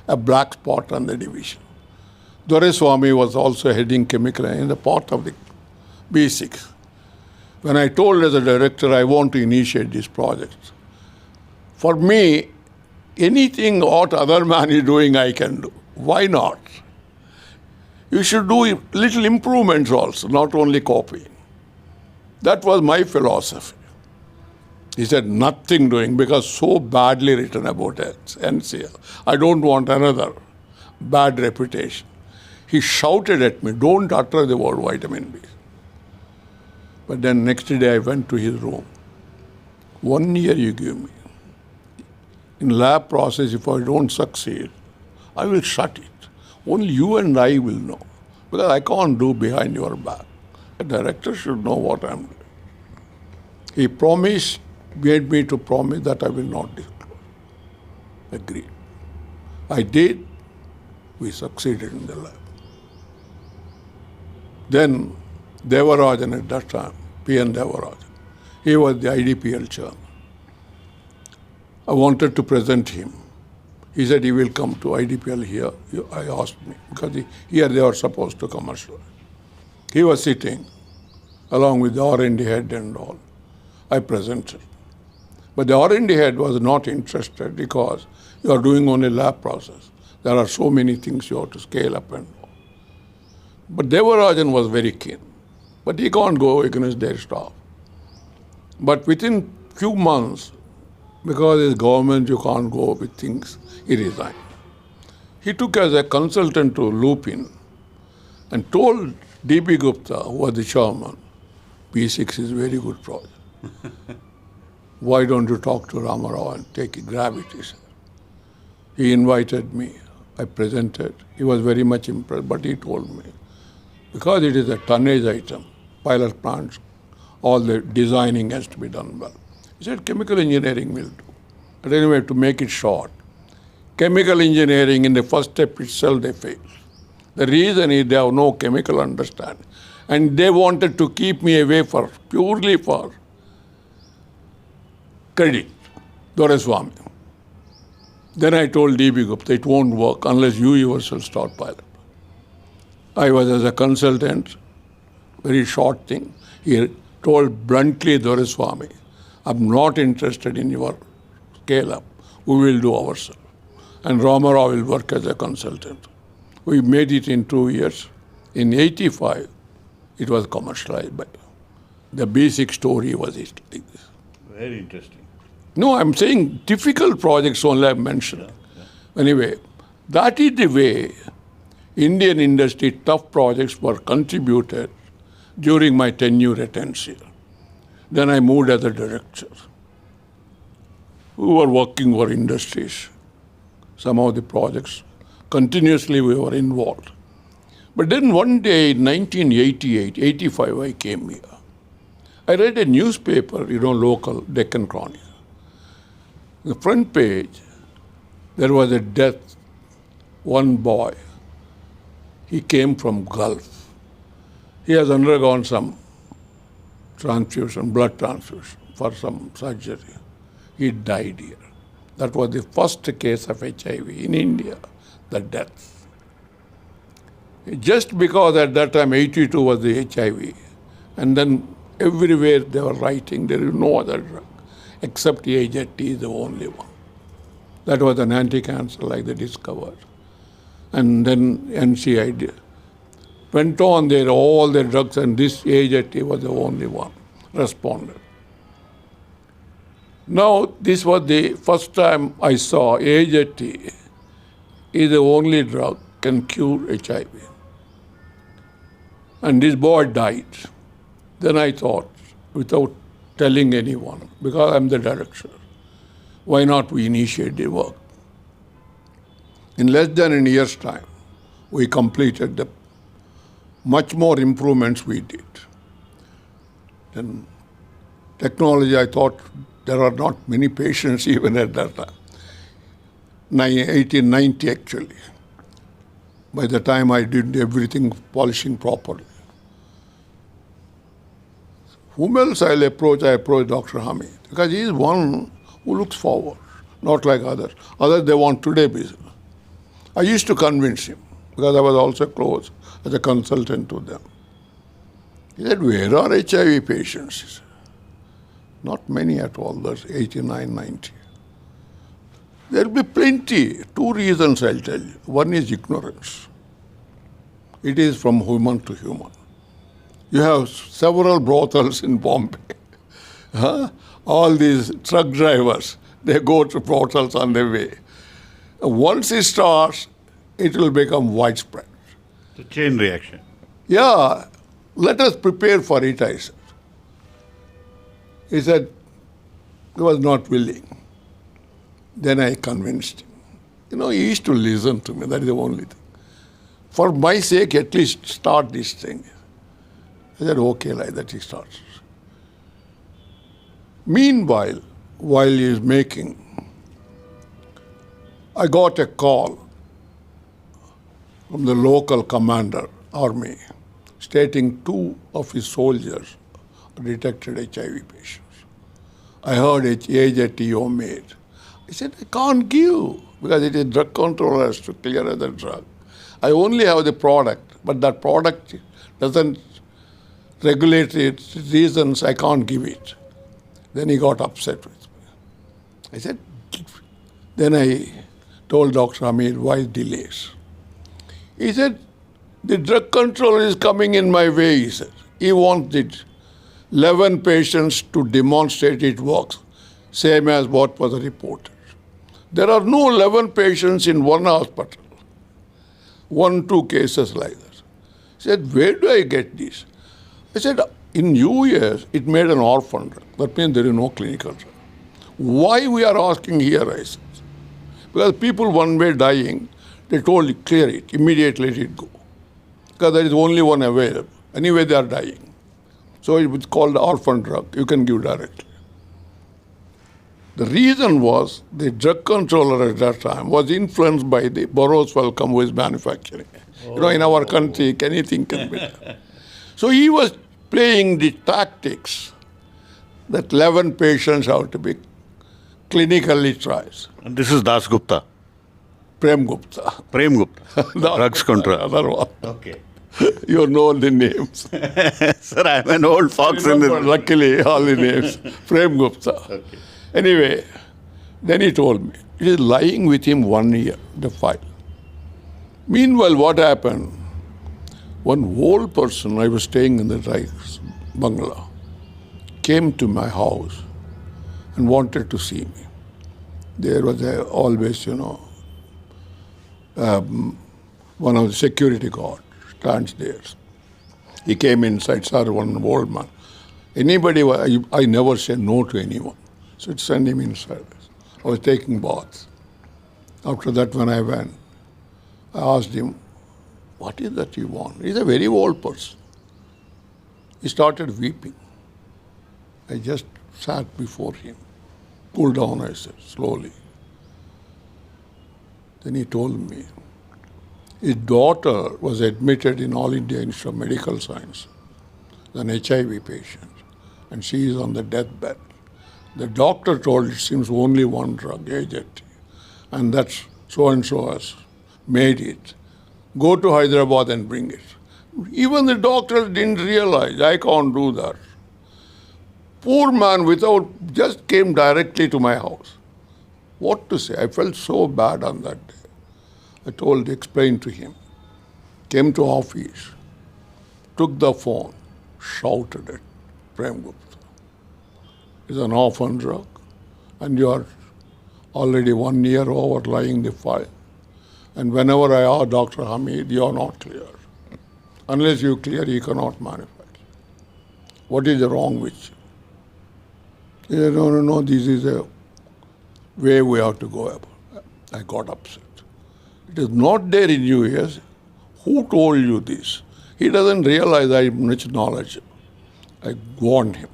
a black spot on the division. Swami was also heading chemical in the part of the B6. When I told as a director, I want to initiate this project. For me, anything what other man is doing, I can do. Why not? You should do little improvements also, not only copying. That was my philosophy. He said, nothing doing, because so badly written about NCL. I don't want another bad reputation. He shouted at me, don't utter the word vitamin B. But then next day I went to his room. 1 year you give me. In lab process, if I don't succeed, I will shut it. Only you and I will know. Because I can't do behind your back. A director should know what I'm doing. He promised, made me to promise that I will not disclose. Agreed. I did. We succeeded in the lab. Then Devarajan at that time, P.N. Devarajan, he was the IDPL chairman. I wanted to present him. He said he will come to IDPL here. I asked me, because here they were supposed to commercialize. He was sitting along with the R&D head and all. I presented. But the R&D head was not interested because you are doing only lab process. There are so many things you have to scale up and all. But Devarajan was very keen. But he can't go against their staff. But within few months, because it's government, you can't go with things, he resigned. He took as a consultant to Lupin and told D.B. Gupta, who was the chairman, P6 is a very good project. Why don't you talk to Ramarao and grab it, he said. He invited me. I presented. He was very much impressed, but he told me, because it is a tonnage item, pilot plants, all the designing has to be done well. He said chemical engineering will do. But anyway, to make it short, chemical engineering in the first step itself they failed. The reason is they have no chemical understanding. And they wanted to keep me away purely for credit, Doreswamy. Then I told D.B. Gupta, it won't work unless you yourself start pilot. I was as a consultant, very short thing. He told bluntly Doreswamy, I'm not interested in your scale up. We will do ourselves. And Ramarao will work as a consultant. We made it in 2 years. In 85, it was commercialized, but the basic story was it like this. Very interesting. No, I'm saying difficult projects only I've mentioned. Anyway, that is the way Indian industry tough projects were contributed during my tenure at NCL. Then I moved as a director. We were working for industries. Some of the projects, continuously we were involved. But then one day in 1988, 85, I came here. I read a newspaper, local, Deccan Chronicle. The front page, there was a death, one boy. He came from Gulf. He has undergone some transfusion, blood transfusion for some surgery. He died here. That was the first case of HIV in India, the death. Just because at that time 82 was the HIV, and then everywhere they were writing there is no other drug except AZT is the only one. That was an anti-cancer like they discovered. And then NCI went on there, all the drugs, and this AZT was the only one responded. Now, this was the first time I saw AZT is the only drug can cure HIV. And this boy died. Then I thought, without telling anyone, because I'm the director, why not we initiate the work? In less than a year's time, we completed the much more improvements we did. Then technology, I thought there are not many patients even at that time. 1890 actually. By the time I did everything polishing properly. Whom else I'll approach? I approach Dr. Hamid because he is one who looks forward, not like others. Others, they want today business. I used to convince him because I was also close as a consultant to them. He said, where are HIV patients? He said, not many at all, that's 89, 90. There will be plenty. Two reasons I'll tell you. One is ignorance. It is from human to human. You have several brothels in Bombay. All these truck drivers, they go to brothels on their way. Once it starts, it will become widespread. The chain reaction. Yeah, let us prepare for it, I said. He said, he was not willing. Then I convinced him. He used to listen to me, that is the only thing. For my sake, at least start this thing. I said, okay, like that he starts. Meanwhile, while he is making, I got a call from the local commander, army, stating 2 of his soldiers detected HIV patients. I heard AZT made. I said, I can't give because it is drug controller has to clear the drug. I only have the product, but that product doesn't regulate its reasons, I can't give it. Then he got upset with me. I said, then I told Dr. Hamid, why delays? He said, the drug controller is coming in my way, he said. He wanted 11 patients to demonstrate it works, same as what was reported. There are no 11 patients in one hospital. 1, 2 cases like that. He said, where do I get this? I said, in US, it made an orphan drug. That means there is no clinical drug. Why we are asking here, I said? Because people one way dying, They told you, clear it, immediately let it go. Because there is only one available. Anyway, they are dying. So it was called orphan drug. You can give directly. The reason was the drug controller at that time was influenced by the Burroughs Wellcome who is manufacturing. In our country, anything can be done. So he was playing the tactics that 11 patients have to be clinically tried. And this is Das Gupta. Prem Gupta. Prem Gupta. Drugs control. Another one. Okay. You know the names. Sir, I'm an old fox in this. Luckily, all the names. Prem Gupta. Okay. Anyway, then he told me, it is lying with him 1 year, the file. Meanwhile, what happened? One old person, I was staying in the Rice bungalow, came to my house and wanted to see me. There was always, one of the security guards stands there. He came inside, saw one old man. Anybody, I never said no to anyone. So it sent him inside. I was taking baths. After that, when I went, I asked him, what is that you want? He's a very old person. He started weeping. I just sat before him. Cool down, I said, slowly. Then he told me, his daughter was admitted in All India Institute of Medical Science, an HIV patient, and she is on the deathbed. The doctor told it seems only one drug, AZT, and that's so-and-so has made it. Go to Hyderabad and bring it. Even the doctors didn't realize, I can't do that. Poor man just came directly to my house. What to say? I felt so bad on that day. I explained to him. Came to office, took the phone, shouted at Prem Gupta. It's an orphan drug, and you are already 1 year over lying the file. And whenever I ask Dr. Hamid, you are not clear. Unless you clear, you cannot manufacture. What is wrong with you? He said, no, this is a way we have to go about. I got upset. It is not there in US. Who told you this? He doesn't realize I am much knowledgeable. I warned him.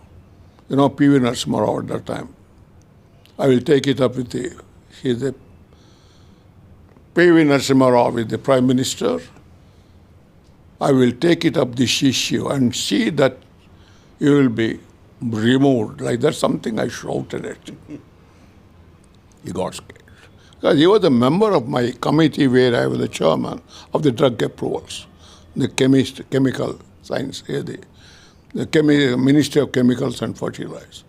P.V. Narasimha Rao at that time. I will take it up with P.V. Narasimha Rao with the Prime Minister. I will take it up this issue and see that you will be removed. Like that's something I shouted at him. He got scared. Because he was a member of my committee where I was the chairman of the drug approvals, the chemical science, the Ministry of Chemicals and Fertilizers.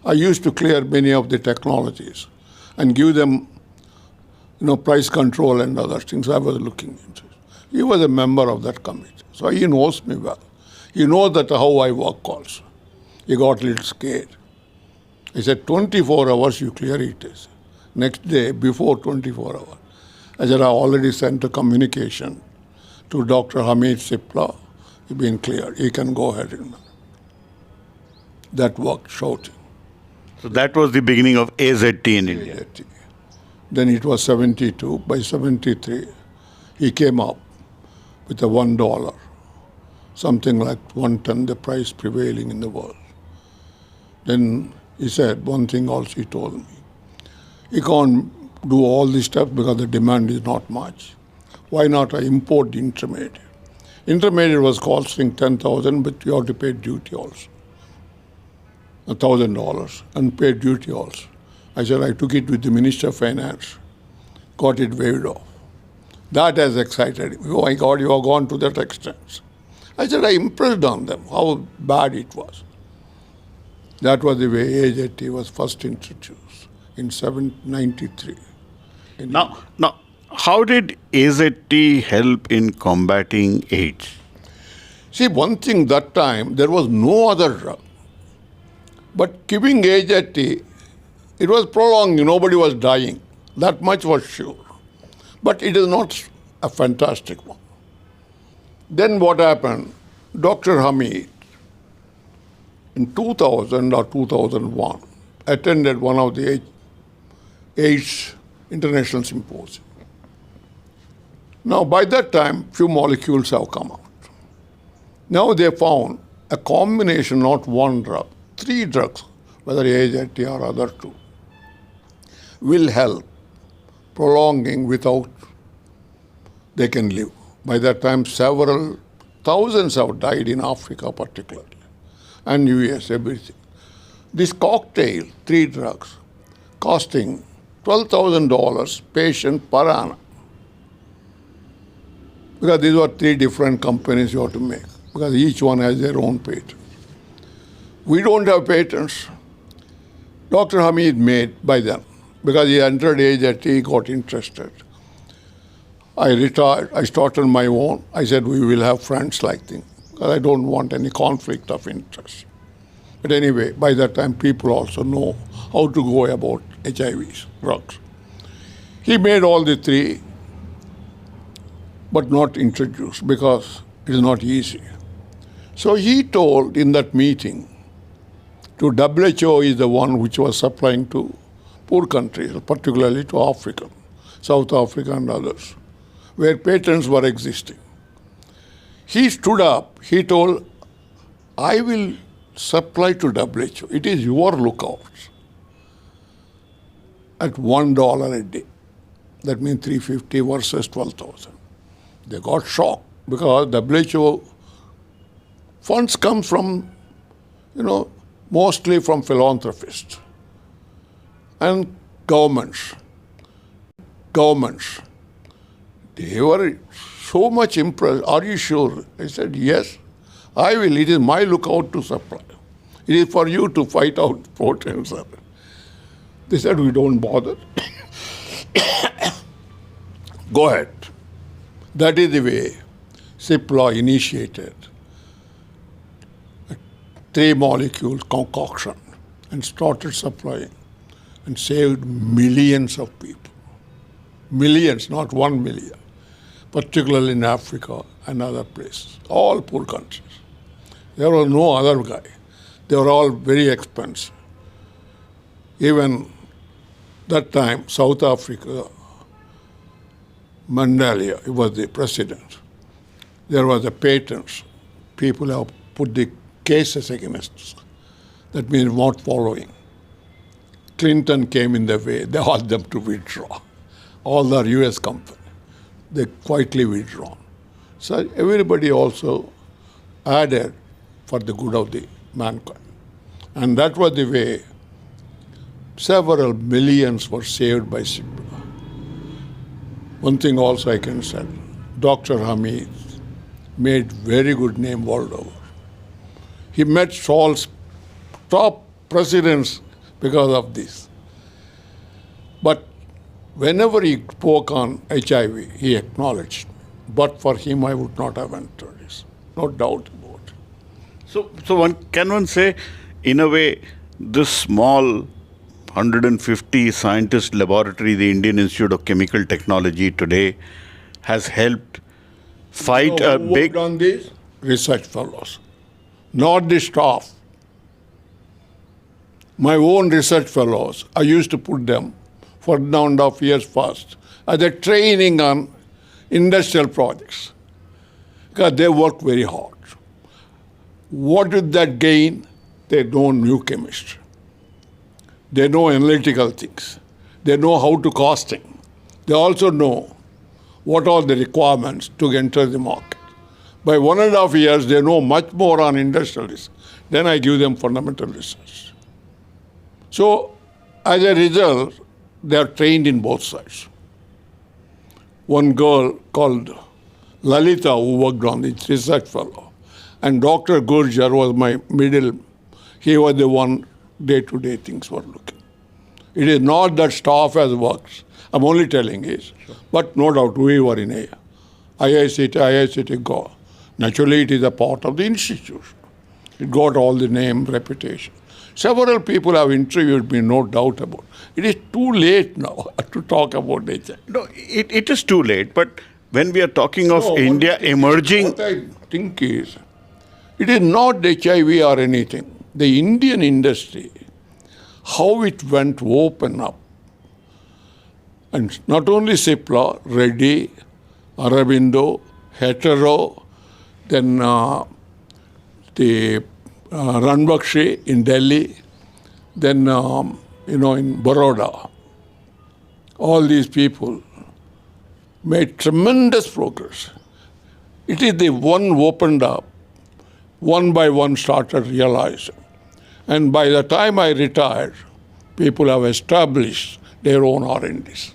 I used to clear many of the technologies and give them, price control and other things I was looking into. He was a member of that committee, so he knows me well. He knows that how I work also. He got a little scared. He said, 24 hours you clear it. Next day, before 24 hours, I said, I already sent a communication to Dr. Hamid Sipla. He's been cleared. He can go ahead and that worked, shouting. So that was the beginning of AZT in India. AZT. Then it was 72. By 73, he came up with a $1, something like 1/10 the price prevailing in the world. Then he said, one thing also he told me, he can't do all this stuff because the demand is not much. Why not I import the intermediate? Intermediate was costing $10,000, but you have to pay duty also. $1,000 and pay duty also. I said, I took it with the Minister of Finance, got it waived off. That has excited him. Oh my God, you have gone to that extent. I said, I impressed on them how bad it was. That was the way AZT was first introduced in 1993. Now, how did AZT help in combating AIDS? See, one thing that time, there was no other drug. But giving AZT, it was prolonged, nobody was dying. That much was sure. But it is not a fantastic one. Then what happened? Dr. Hamid, in 2000 or 2001, attended one of the AIDS International Symposium. Now, by that time, few molecules have come out. Now they found a combination, not one drug, 3 drugs, whether AZT or other 2, will help prolonging without they can live. By that time, several thousands have died in Africa particularly, and US, everything. This cocktail, 3 drugs, costing $12,000 patient per annum. Because these were 3 different companies you have to make, because each one has their own patent. We don't have patents. Dr. Hamid made by then, because he entered age that he got interested. I retired. I started my own. I said, we will have friends like thing, because I don't want any conflict of interest. But anyway, by that time, people also know how to go about HIVs, drugs. He made all the 3, but not introduced, because it is not easy. So he told in that meeting, to WHO is the one which was supplying to poor countries, particularly to Africa, South Africa and others, where patents were existing. He stood up, he told, I will supply to WHO. It is your lookouts at $1 a day. That means $350 versus $12,000. They got shocked because WHO funds come from, mostly from philanthropists and governments. They were so much impressed. Are you sure? I said, yes, I will. It is my lookout to supply. It is for you to fight out patents. They said, we don't bother. Go ahead. That is the way Cipla initiated a 3 molecules concoction and started supplying and saved millions of people. Millions, not 1 million, particularly in Africa and other places, all poor countries. There was no other guy. They were all very expensive. Even that time, South Africa, Mandela, he was the president. There was a patents. People have put the cases against us. That means not following. Clinton came in the way. They asked them to withdraw. All the US company, they quietly withdrawn. So everybody also added for the good of the mankind. And that was the way several millions were saved by Cipla. One thing also I can say, Dr. Hamid made very good name world over. He met Saul's top presidents because of this. But whenever he spoke on HIV, he acknowledged. But for him, I would not have entered this. No doubt about it. So can one say, in a way, this small 150 scientist laboratory, the Indian Institute of Chemical Technology today, has helped fight a big... on this? Research fellows, not the staff. My own research fellows, I used to put them for 1.5 years first as a training on industrial projects, because they work very hard. What did that gain? They know new chemistry. They know analytical things. They know how to costing. They also know what are the requirements to enter the market. By 1.5 years, they know much more on industrialists. Then I give them fundamental research. So, as a result, they are trained in both sides. One girl called Lalita, who worked on this research fellow, and Dr. Gurjar was my middle. He was the one day-to-day things were looking. It is not that staff has works. I'm only telling it. Sure. But no doubt we were in IICT Goa. Naturally, it is a part of the institution. It got all the name, reputation. Several people have interviewed me, no doubt about it. It is too late now to talk about HIV. No, it is too late. But when we are talking of India emerging... What I think is, it is not HIV or anything. The Indian industry, how it went open up. And not only Cipla, Reddy, Arabindo, Hetero, then the Ranbakshi in Delhi, then in Baroda. All these people made tremendous progress. It is the one opened up, one by one started realizing. And by the time I retired, people have established their own R&Ds.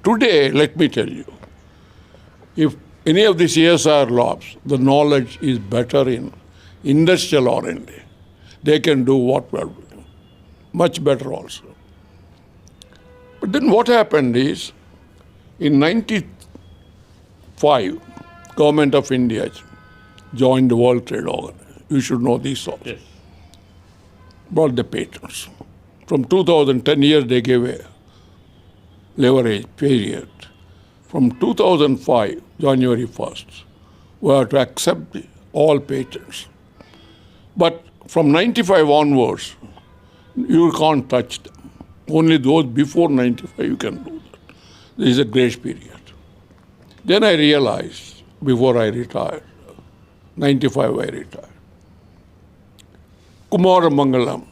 Today, let me tell you, if any of these CSR labs, the knowledge is better in industrial R&D. They can do what we're doing, much better also. But then what happened is, in 95, Government of India joined the World Trade Organization. You should know these also. Yes. Brought the patents. From 2010 years, they gave a leverage period. From 2005, January 1st, we have to accept all patents. But from 95 onwards, you can't touch them. Only those before 95 you can do that. This is a grace period. Then I realized, before I retired, 95 I retired. Kumar Mangalam,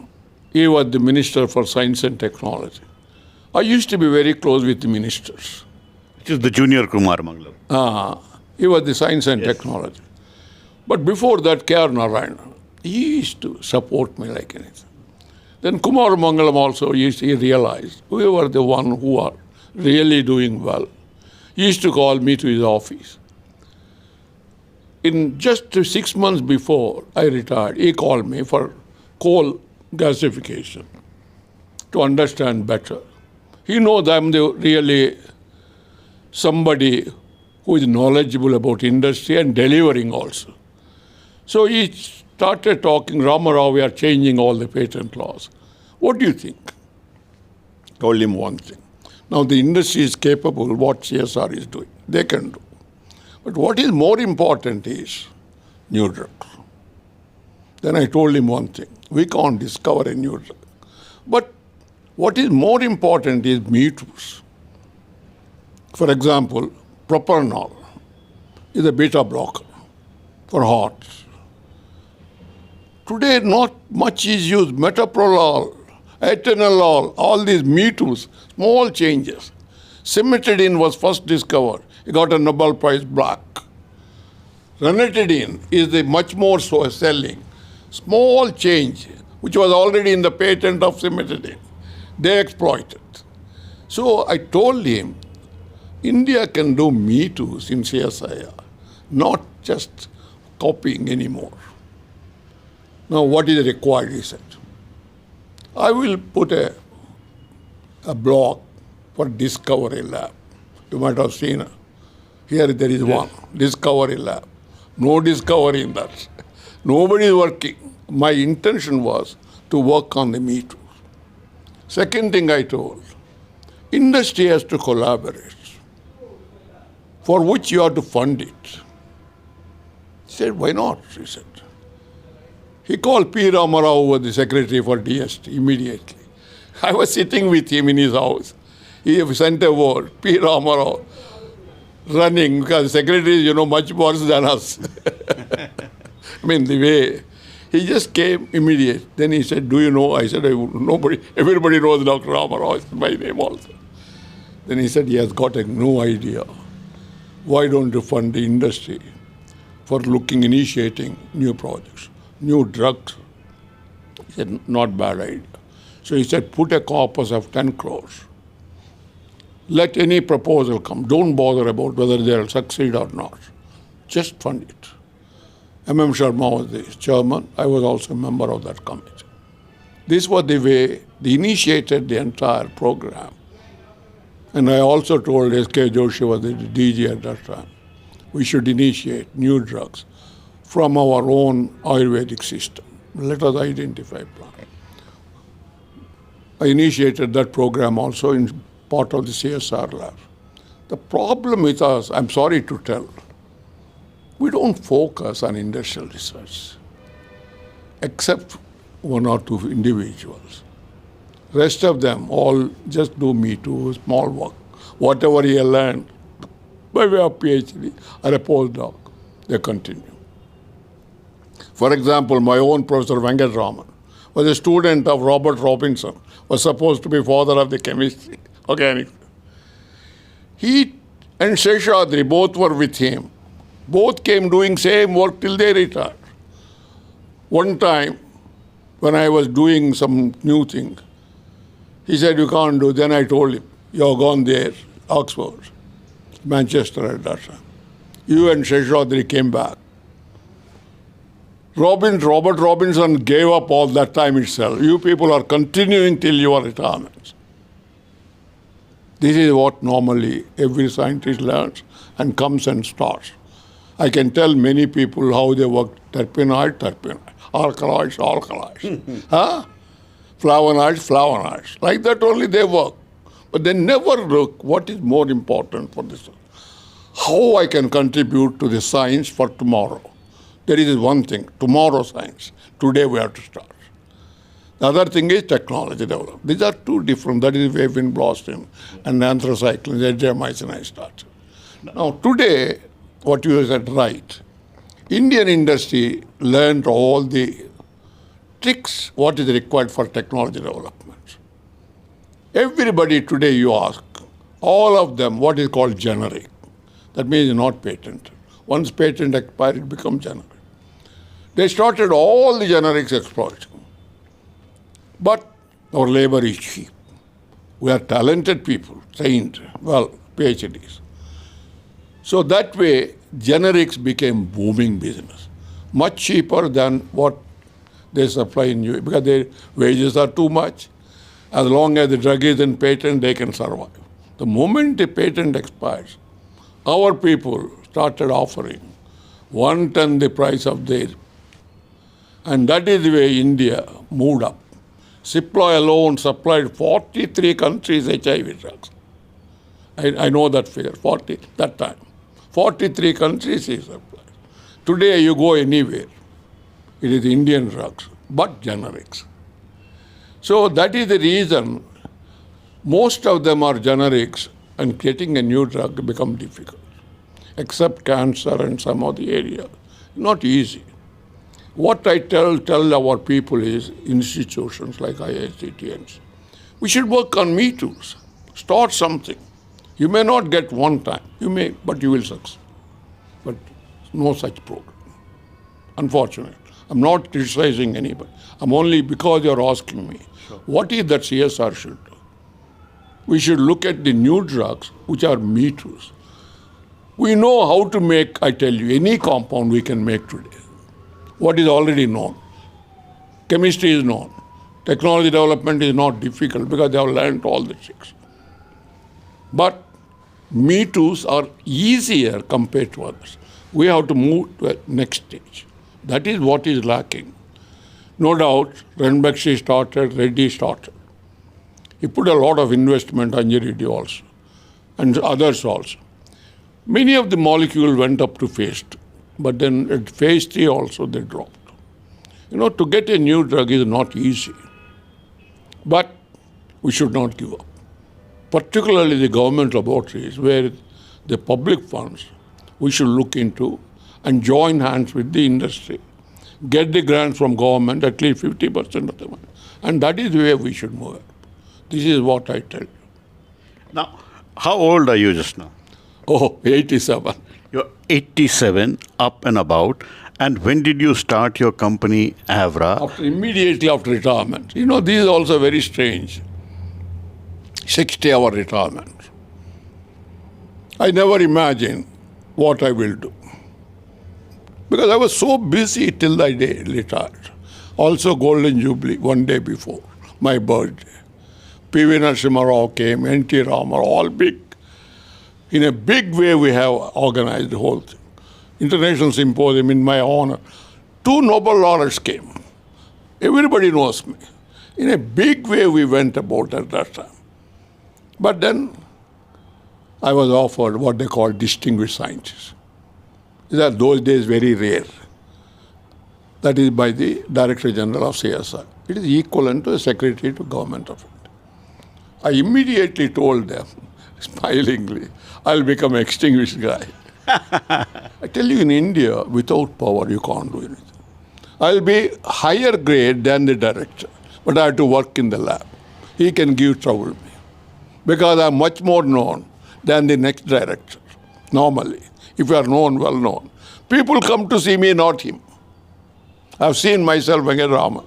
he was the Minister for Science and Technology. I used to be very close with the ministers. Which is the junior Kumar Mangalam. He was the Science and Technology. But before that, K.R. Narayana, he used to support me like anything. Then Kumar Mangalam also, he realized we were the one who are really doing well. He used to call me to his office. In just 6 months before I retired, he called me for coal gasification to understand better. He knows I'm really somebody who is knowledgeable about industry and delivering also. So he started talking, Ramarao, we are changing all the patent laws. What do you think? Told him one thing. Now the industry is capable of what CSR is doing. They can do. But what is more important is new drugs. Then I told him one thing. We can't discover a new drug. But what is more important is me toos. For example, propanol is a beta blocker for hearts. Today, not much is used. Metoprolol, atenolol, all these me toos, small changes. Cimetidine was first discovered. It got a Nobel Prize black. Ranitidine is the much more selling. Small change, which was already in the patent of cimetidine. They exploited. So I told him, India can do me toos in CSIR, not just copying anymore. Now, what is required, he said. I will put a block for Discovery Lab. You might have seen it. Here there is one, Discovery Lab. No discovery in that. Nobody is working. My intention was to work on the me too. Second thing I told, industry has to collaborate, for which you have to fund it. He said, why not? He said. He called P. Ramarao, who was the secretary for DST, immediately. I was sitting with him in his house. He sent a word, P. Ramarao, running, because secretary is, much worse than us. I mean, the way. He just came immediate. Then he said, do you know? I said, everybody knows Dr. Ramarao. I said, my name also. Then he said, he has got a new idea. Why don't you fund the industry for initiating new projects, new drugs? He said, not bad idea. So he said, put a corpus of 10 crores. Let any proposal come. Don't bother about whether they'll succeed or not. Just fund it. M.M. Sharma was the chairman. I was also a member of that committee. This was the way they initiated the entire program. And I also told S.K. Joshi was the DG at that time, we should initiate new drugs from our own Ayurvedic system. Let us identify plan. I initiated that program also in part of the CSR lab. The problem with us, I'm sorry to tell, we don't focus on industrial research, except one or two individuals. Rest of them all just do me too, small work. Whatever you learn, by way of PhD or a postdoc. They continue. For example, my own Professor Venkataraman was a student of Robert Robinson, was supposed to be father of the chemistry, organic. He and Seshadri both were with him. Both came doing same work till they retired. One time, when I was doing some new thing, he said, you can't do. Then I told him, you're gone there, Oxford, Manchester at that time. You and Seshadri came back. Robert Robinson gave up all that time itself. You people are continuing till your retirement. This is what normally every scientist learns and comes and starts. I can tell many people how they work terpenoid, alkaloids, flavonoids. Like that only they work. But they never look what is more important for this. How I can contribute to the science for tomorrow. There is one thing, tomorrow science. Today we have to start. The other thing is technology development. These are two different. That is waving blossom and anthracycline, adriamycin I started. Now today, what you said right, Indian industry learned all the tricks, what is required for technology development. Everybody today you ask, all of them, what is called generic. That means not patent. Once patent expired, it becomes generic. They started all the generics exploiting. But our labor is cheap. We are talented people, trained, well, PhDs. So that way, generics became booming business. Much cheaper than what they supply in US, because their wages are too much. As long as the drug is in patent, they can survive. The moment the patent expires, our people started offering 1/10 the price of their. And that is the way India moved up. Cipla alone supplied 43 countries HIV drugs. I know that figure, 40, that time. 43 countries he supplied. Today you go anywhere, it is Indian drugs, but generics. So that is the reason most of them are generics and getting a new drug become difficult. Except cancer and some of the areas, not easy. What I tell our people is institutions like IICTNs, we should work on Me Toos. Start something. You may not get one time, you may, but you will succeed. But no such program. Unfortunately. I'm not criticizing anybody. I'm only because you're asking me, what is that CSR should do? We should look at the new drugs, which are Me Toos. We know how to make, I tell you, any compound we can make today. What is already known. Chemistry is known. Technology development is not difficult because they have learned all the tricks. But Me Toos are easier compared to others. We have to move to a next stage. That is what is lacking. No doubt, Ranbaxy started, Reddy started. He put a lot of investment on Reddy also, and others also. Many of the molecules went up to phase 2, but then at phase 3 also they dropped. To get a new drug is not easy. But we should not give up. Particularly the government laboratories, where the public funds, we should look into and join hands with the industry. Get the grants from government, at least 50% of the money. And that is the way we should move. This is what I tell you. Now, how old are you just now? Oh, 87. You're 87, up and about. And when did you start your company, Avra? Immediately after retirement. This is also very strange. 60-hour retirement. I never imagined what I will do. Because I was so busy till I retired. Also Golden Jubilee, one day before my birthday. P.V. Narasimha Rao came, N.T. Rama, all big. In a big way we have organized the whole thing. International symposium in my honor. 2 Nobel laureates came. Everybody knows me. In a big way we went about at that time. But then I was offered what they call distinguished scientist. These are those days very rare. That is by the Director General of CSR. It is equivalent to a Secretary to Government of India. I immediately told them, smilingly, I'll become an extinguished guy. I tell you, in India, without power, you can't do anything. I'll be higher grade than the director, but I have to work in the lab. He can give trouble me because I'm much more known than the next director. Normally, if you are known, well known, people come to see me, not him. I've seen myself, Venkat Raman,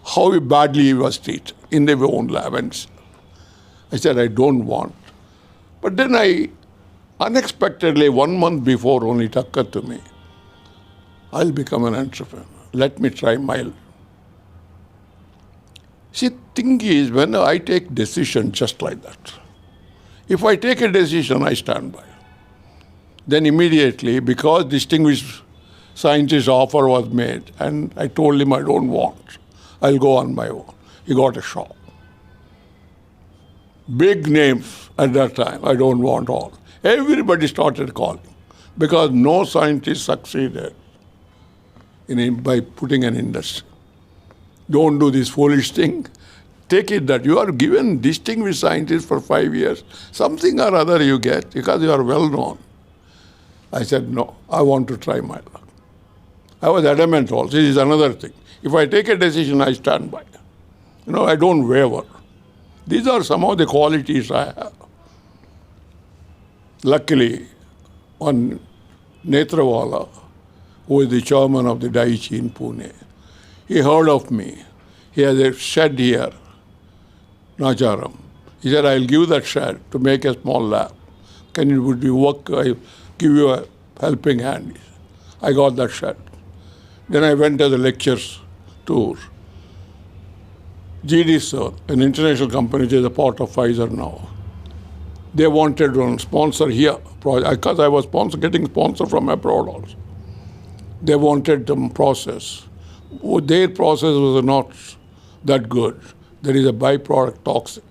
how badly he was treated in their own lab. And I said, I don't want. But then unexpectedly, 1 month before, only it occurred to me, I'll become an entrepreneur. Let me try my. See, thing is, when I take decision just like that, if I take a decision, I stand by. Then immediately, because distinguished scientist offer was made, and I told him I don't want, I'll go on my own. He got a shock. Big names at that time, I don't want all. Everybody started calling because no scientist succeeded by putting an industry. Don't do this foolish thing. Take it that you are given distinguished scientist for 5 years, something or other you get because you are well known. I said, no, I want to try my luck. I was adamant also. This is another thing. If I take a decision, I stand by. I don't waver. These are some of the qualities I have. Luckily, one Netrawala, who is the chairman of the Daiichi in Pune, he heard of me. He has a shed here, Nacharam. He said, I'll give that shed to make a small lab. Would you work? I'll give you a helping hand. I got that shed. Then I went as a lectures tour. GD Sir, an international company which is a part of Pfizer now, they wanted to sponsor here, because I was getting sponsor from abroad also. They wanted the process. Their process was not that good. There is a byproduct toxic.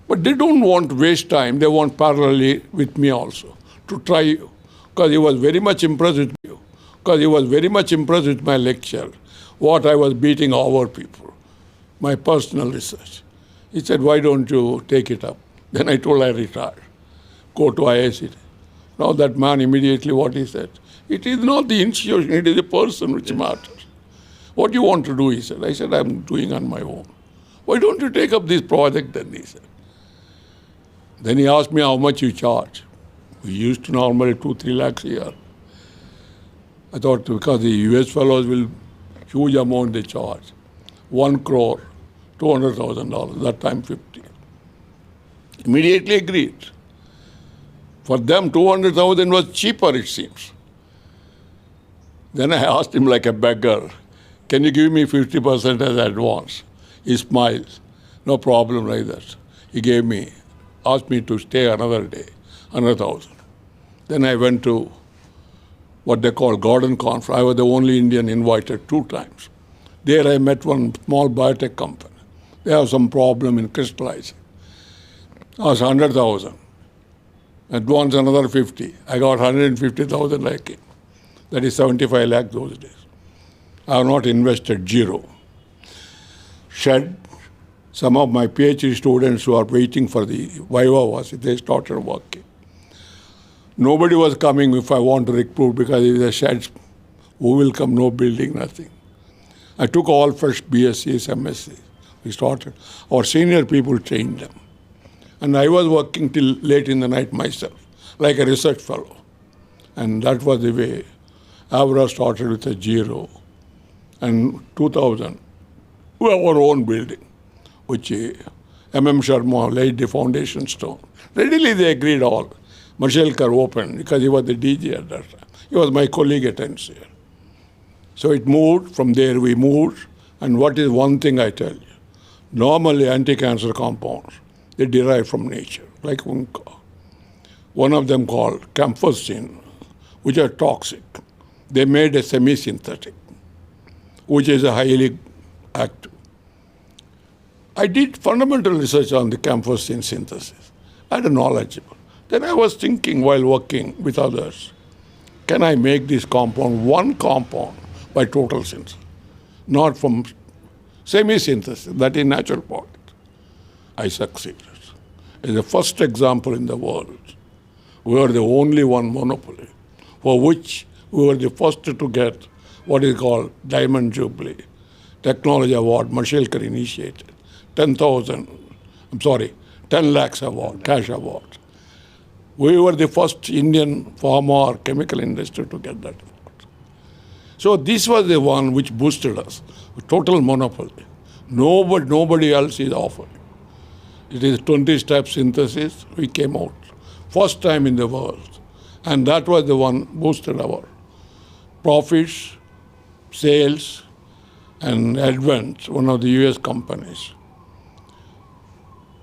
But they don't want to waste time. They want parallelly with me also to try, because he was very much impressed with me. Because he was very much impressed with my lecture, what I was beating our people, my personal research. He said, why don't you take it up? Then I told I retired. Go to IIT. Now that man immediately what he said, it is not the institution, it is the person which matters. What do you want to do, he said. I said, I'm doing on my own. Why don't you take up this project then, he said. Then he asked me how much you charge. We used to normally 2-3 lakhs a year. I thought because the US fellows will huge amount they charge. 1 crore, $200,000, that time 50. Immediately agreed. For them, 200,000 was cheaper, it seems. Then I asked him like a beggar, can you give me 50% as advance? He smiled. No problem like that. He asked me to stay another day, 100,000. Then I went to what they call Garden Conference. I was the only Indian invited 2 times. There I met one small biotech company. They have some problem in crystallizing. I was 100,000. Advance another 50. I got 150,000 like him. That is 75 lakh those days. I have not invested zero. Shed, some of my PhD students who are waiting for the Viva they started working. Nobody was coming if I want to recruit because it is a shed. Who will come? No building, nothing. I took all fresh BScs, MScs. We started. Our senior people trained them. And I was working till late in the night myself, like a research fellow. And that was the way. Avra started with a 0. And 2000, we have our own building, which M.M. Sharma laid the foundation stone. Readily they agreed all. Mashelkar opened because he was the DG at that time. He was my colleague at NCR. So it moved, from there we moved. And what is one thing I tell you? Normally anti-cancer compounds, they derive from nature, like Unca. One of them called camphosin, which are toxic. They made a semi-synthetic, which is a highly active. I did fundamental research on the camphosin synthesis. I had a knowledgeable. Then I was thinking while working with others, can I make this compound one compound by total synthesis, not from semi-synthesis, that is natural product. I succeeded. is the first example in the world. We were the only one monopoly, for which we were the first to get what is called Diamond Jubilee, Technology Award, Mashilkar initiated, 10 lakhs award, cash award. We were the first Indian pharma or chemical industry to get that award. So this was the one which boosted us, total monopoly. Nobody else is offering. It is 20-step synthesis. We came out first time in the world. And that was the one boosted our profits, sales, and Advent, one of the US companies,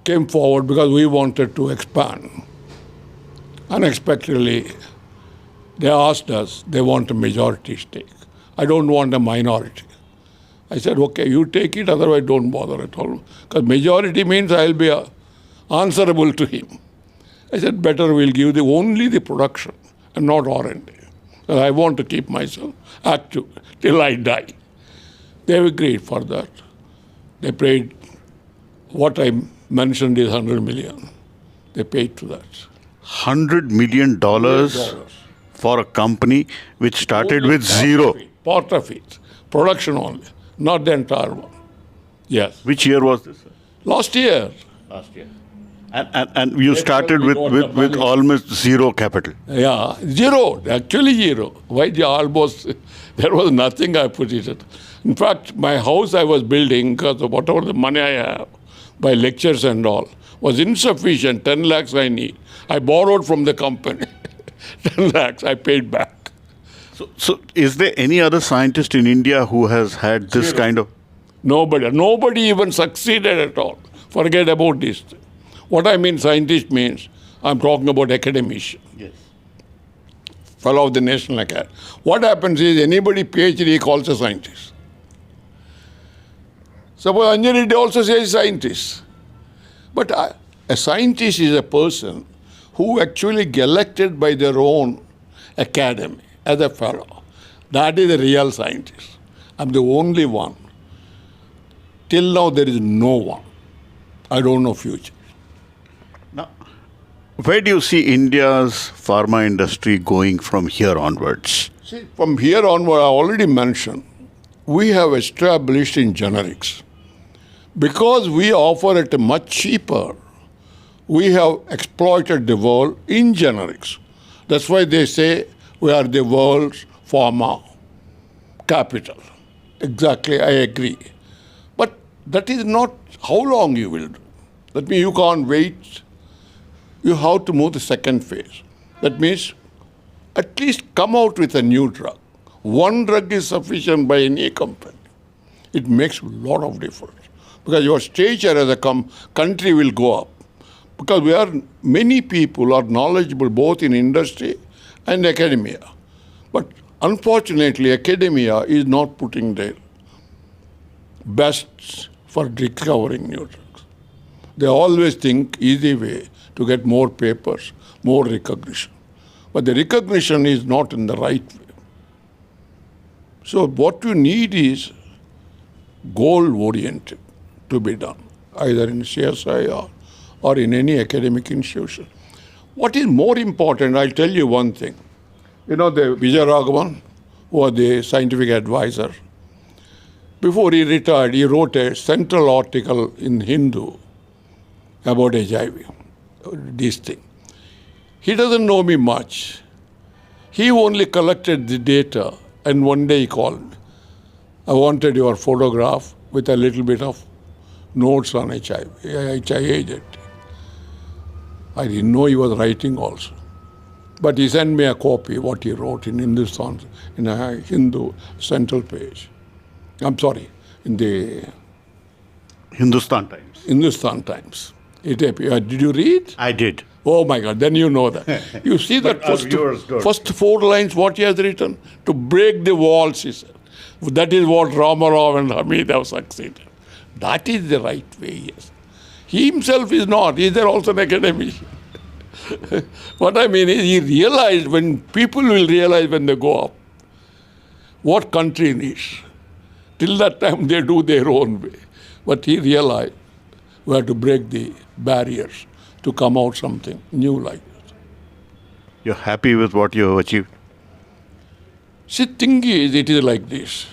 came forward because we wanted to expand. Unexpectedly, they asked us, they want a majority stake. I don't want a minority. I said, okay, you take it, otherwise don't bother at all. Because majority means I'll be answerable to him. I said, better we'll give only the production and not R&D. And I want to keep myself active till I die. They agreed for that. They paid, what I mentioned is 100 million. They paid to that. $100 million for a company which started with zero. Part of it. Production only, not the entire one. Yes. Which year was this, sir? Last year. Last year. And you started with almost zero capital. Yeah, zero, actually zero. Why the almost, there was nothing I put it at. In fact, my house I was building, because of whatever the money I have, by lectures and all, was insufficient, 10 lakhs I need. I borrowed from the company, 10 lakhs I paid back. So is there any other scientist in India who has had this Zero. kind of... Nobody even succeeded at all. Forget about this. What I mean scientist means, I'm talking about academician. Yes. Fellow of the National Academy. What happens is anybody PhD calls a scientist. Suppose Anjali also says scientist. But a scientist is a person who actually get elected by their own academy as a fellow. That is a real scientist. I'm the only one. Till now there is no one. I don't know future. Now, where do you see India's pharma industry going from here onwards? See, from here onward, I already mentioned, we have established in generics. Because we offer it much cheaper, we have exploited the world in generics. That's why they say we are the world's pharma capital. Exactly, I agree. But that is not how long you will do. That means you can't wait. You have to move the second phase. That means at least come out with a new drug. One drug is sufficient by any company. It makes a lot of difference. Because your stature as a country will go up. Because many people are knowledgeable both in industry and academia. But unfortunately, academia is not putting their best for discovering new drugs. They always think easy way to get more papers, more recognition. But the recognition is not in the right way. So what you need is goal-oriented to be done, either in CSI or in any academic institution. What is more important, I'll tell you one thing. You know the Vijay Raghavan, who was the scientific advisor. Before he retired, he wrote a central article in Hindu about HIV, this thing. He doesn't know me much. He only collected the data, and one day he called me. I wanted your photograph with a little bit of notes on HIV agent. I didn't know he was writing also. But he sent me a copy, what he wrote in Hindustan, in a Hindu central page. I'm sorry, in the Hindustan Times. Hindustan Times. Did you read? I did. Oh my God, then you know that. You see that first 4 lines, what he has written? To break the walls, he said. That is what Ramarao and Hamid have succeeded. That is the right way, yes. He himself is not. He is also an academician. What I mean is, he realized, when people will realize when they go up, what country needs. Till that time, they do their own way. But he realized we have to break the barriers to come out something new like this. You're happy with what you have achieved? See, thing is, it is like this.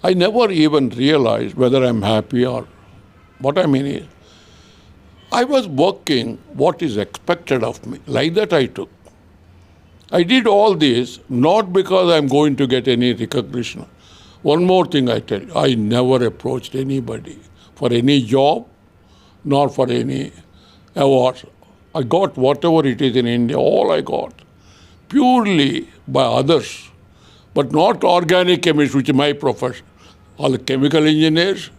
I never even realized whether I'm happy or what I mean is, I was working what is expected of me. Like that I took. I did all this not because I'm going to get any recognition. One more thing I tell you, I never approached anybody for any job nor for any awards. I got whatever it is in India, all I got, purely by others, but not organic chemists, which is my profession. All the chemical engineers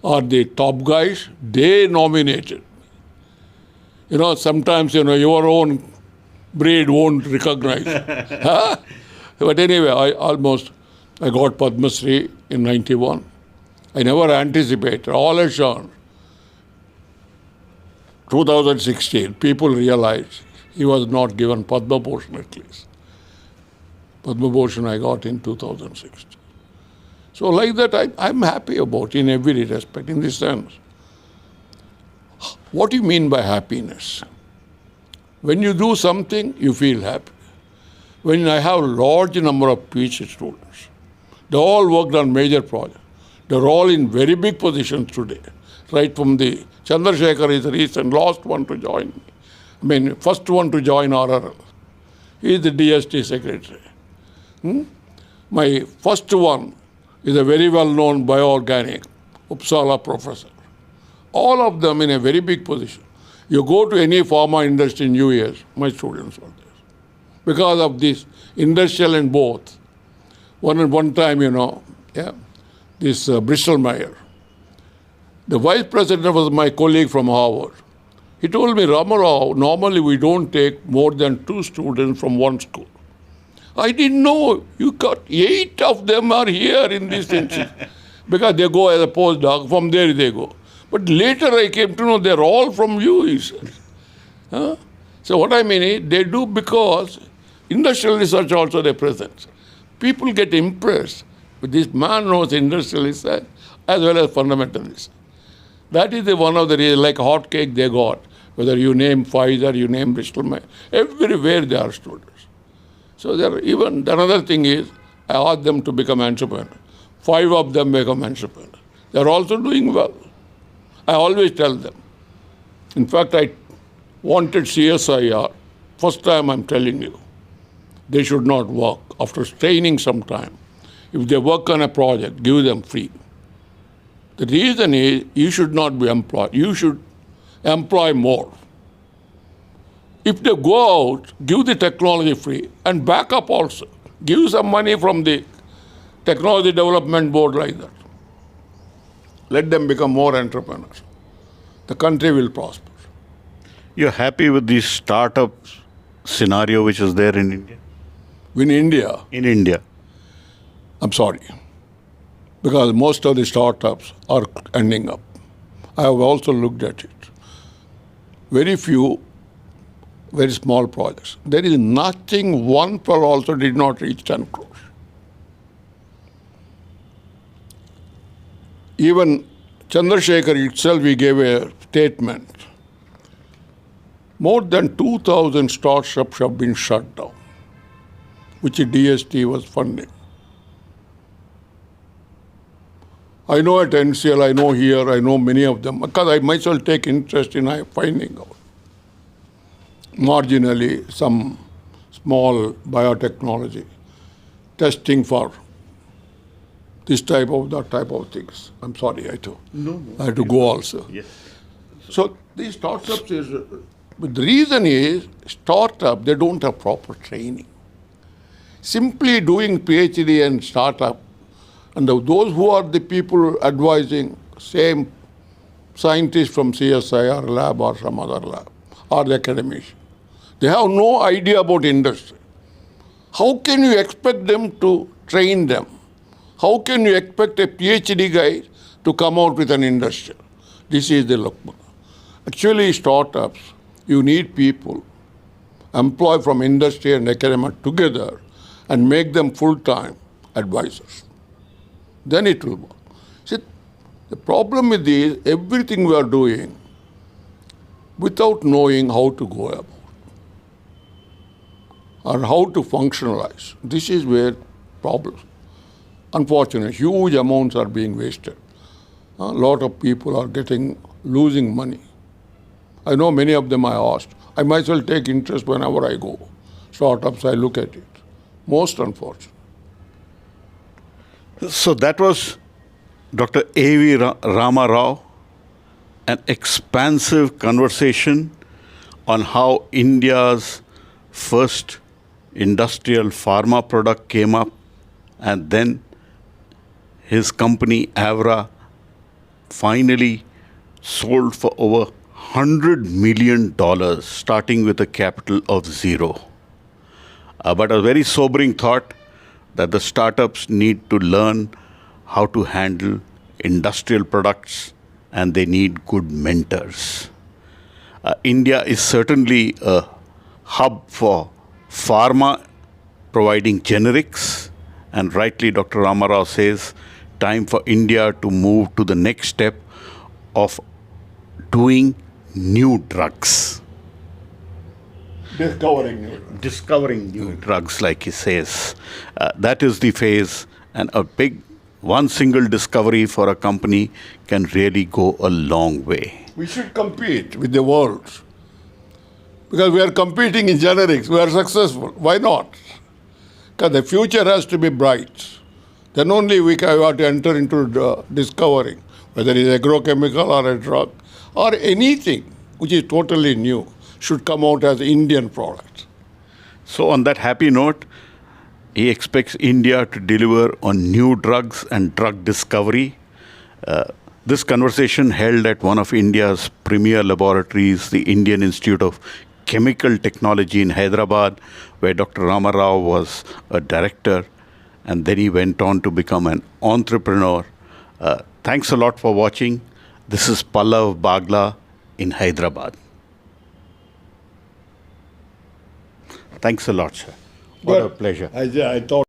or the top guys, they nominated. Sometimes, your own breed won't recognize. Huh? But anyway, I got Padma Shri in 91. I never anticipated. All I saw, 2016, people realized he was not given Padma Bhushan at least. Padma Bhushan I got in 2016. So like that, I'm happy about in every respect, in this sense. What do you mean by happiness? When you do something, you feel happy. When I have a large number of PhD students, they all worked on major projects. They're all in very big positions today. Right from the Chandrasekhar is the recent last one to join me. First one to join RRL. He is the DST secretary. My first one is a very well-known bioorganic Uppsala professor. All of them in a very big position. You go to any pharma industry in US, my students are there. Because of this industrial and both. One time, this Bristol Myers, the vice president was my colleague from Harvard. He told me, Ramarao, normally we don't take more than 2 students from one school. I didn't know. You got 8 of them are here in this institute. Because they go as a postdoc, from there they go. But later I came to know they're all from you, he said. So what I mean is, they do because industrial research also they present. People get impressed with this man knows industrial research as well as fundamental research. That is one of the reasons, like hot cake they got. Whether you name Pfizer, you name Bristol Myers, everywhere they are students. So even another thing is, I asked them to become entrepreneurs. 5 of them become entrepreneurs. They are also doing well. I always tell them. In fact, I wanted CSIR. First time I'm telling you, they should not work. After training some time, if they work on a project, give them free. The reason is, you should not be employed. You should employ more. If they go out, give the technology free and back up also. Give some money from the technology development board like that. Let them become more entrepreneurs. The country will prosper. You're happy with the startup scenario which is there in India? In India, In India. I'm sorry, because most of the startups are ending up. I have also looked at it. Very few, very small projects. There is nothing, one pearl also did not reach 10 crores. Even Chandrasekhar itself, he gave a statement. More than 2,000 startups have been shut down, which DST was funding. I know at NCL, I know here, I know many of them, because I myself take interest in finding out. Marginally, some small biotechnology, testing for this type of, that type of things. I'm sorry, I had to go also. Yes. So these startups is, but the reason is, startup, they don't have proper training. Simply doing PhD and startup, and those who are the people advising, same scientists from CSIR lab or some other lab, or the academician, they have no idea about industry. How can you expect them to train them? How can you expect a PhD guy to come out with an industry? This is the Lakman. Actually, startups, you need people, employ from industry and academia together and make them full-time advisors. Then it will work. See, the problem with this, everything we are doing, without knowing how to go about and how to functionalize. This is where problems. Unfortunately, huge amounts are being wasted. A lot of people are losing money. I know many of them I asked. I myself take interest whenever I go. Startups, I look at it. Most unfortunate. So that was Dr. A.V. Rama Rao, an expansive conversation on how India's first industrial pharma product came up, and then his company Avra finally sold for over $100 million, starting with a capital of zero. But a very sobering thought that the startups need to learn how to handle industrial products, and they need good mentors. India is certainly a hub for pharma, providing generics, and rightly Dr. Ramarao says, time for India to move to the next step of doing new drugs. Discovering new drugs, like he says. That is the phase, and one single discovery for a company can really go a long way. We should compete with the world. Because we are competing in generics, we are successful. Why not? Because the future has to be bright. Then only we have to enter into discovering, whether it is agrochemical or a drug, or anything which is totally new, should come out as Indian product. So on that happy note, he expects India to deliver on new drugs and drug discovery. This conversation held at one of India's premier laboratories, the Indian Institute of Chemical Technology in Hyderabad, where Dr. Ramarao was a director, and then he went on to become an entrepreneur. Thanks a lot for watching. This is Pallav Bagla in Hyderabad. Thanks a lot, sir. What a pleasure. I thought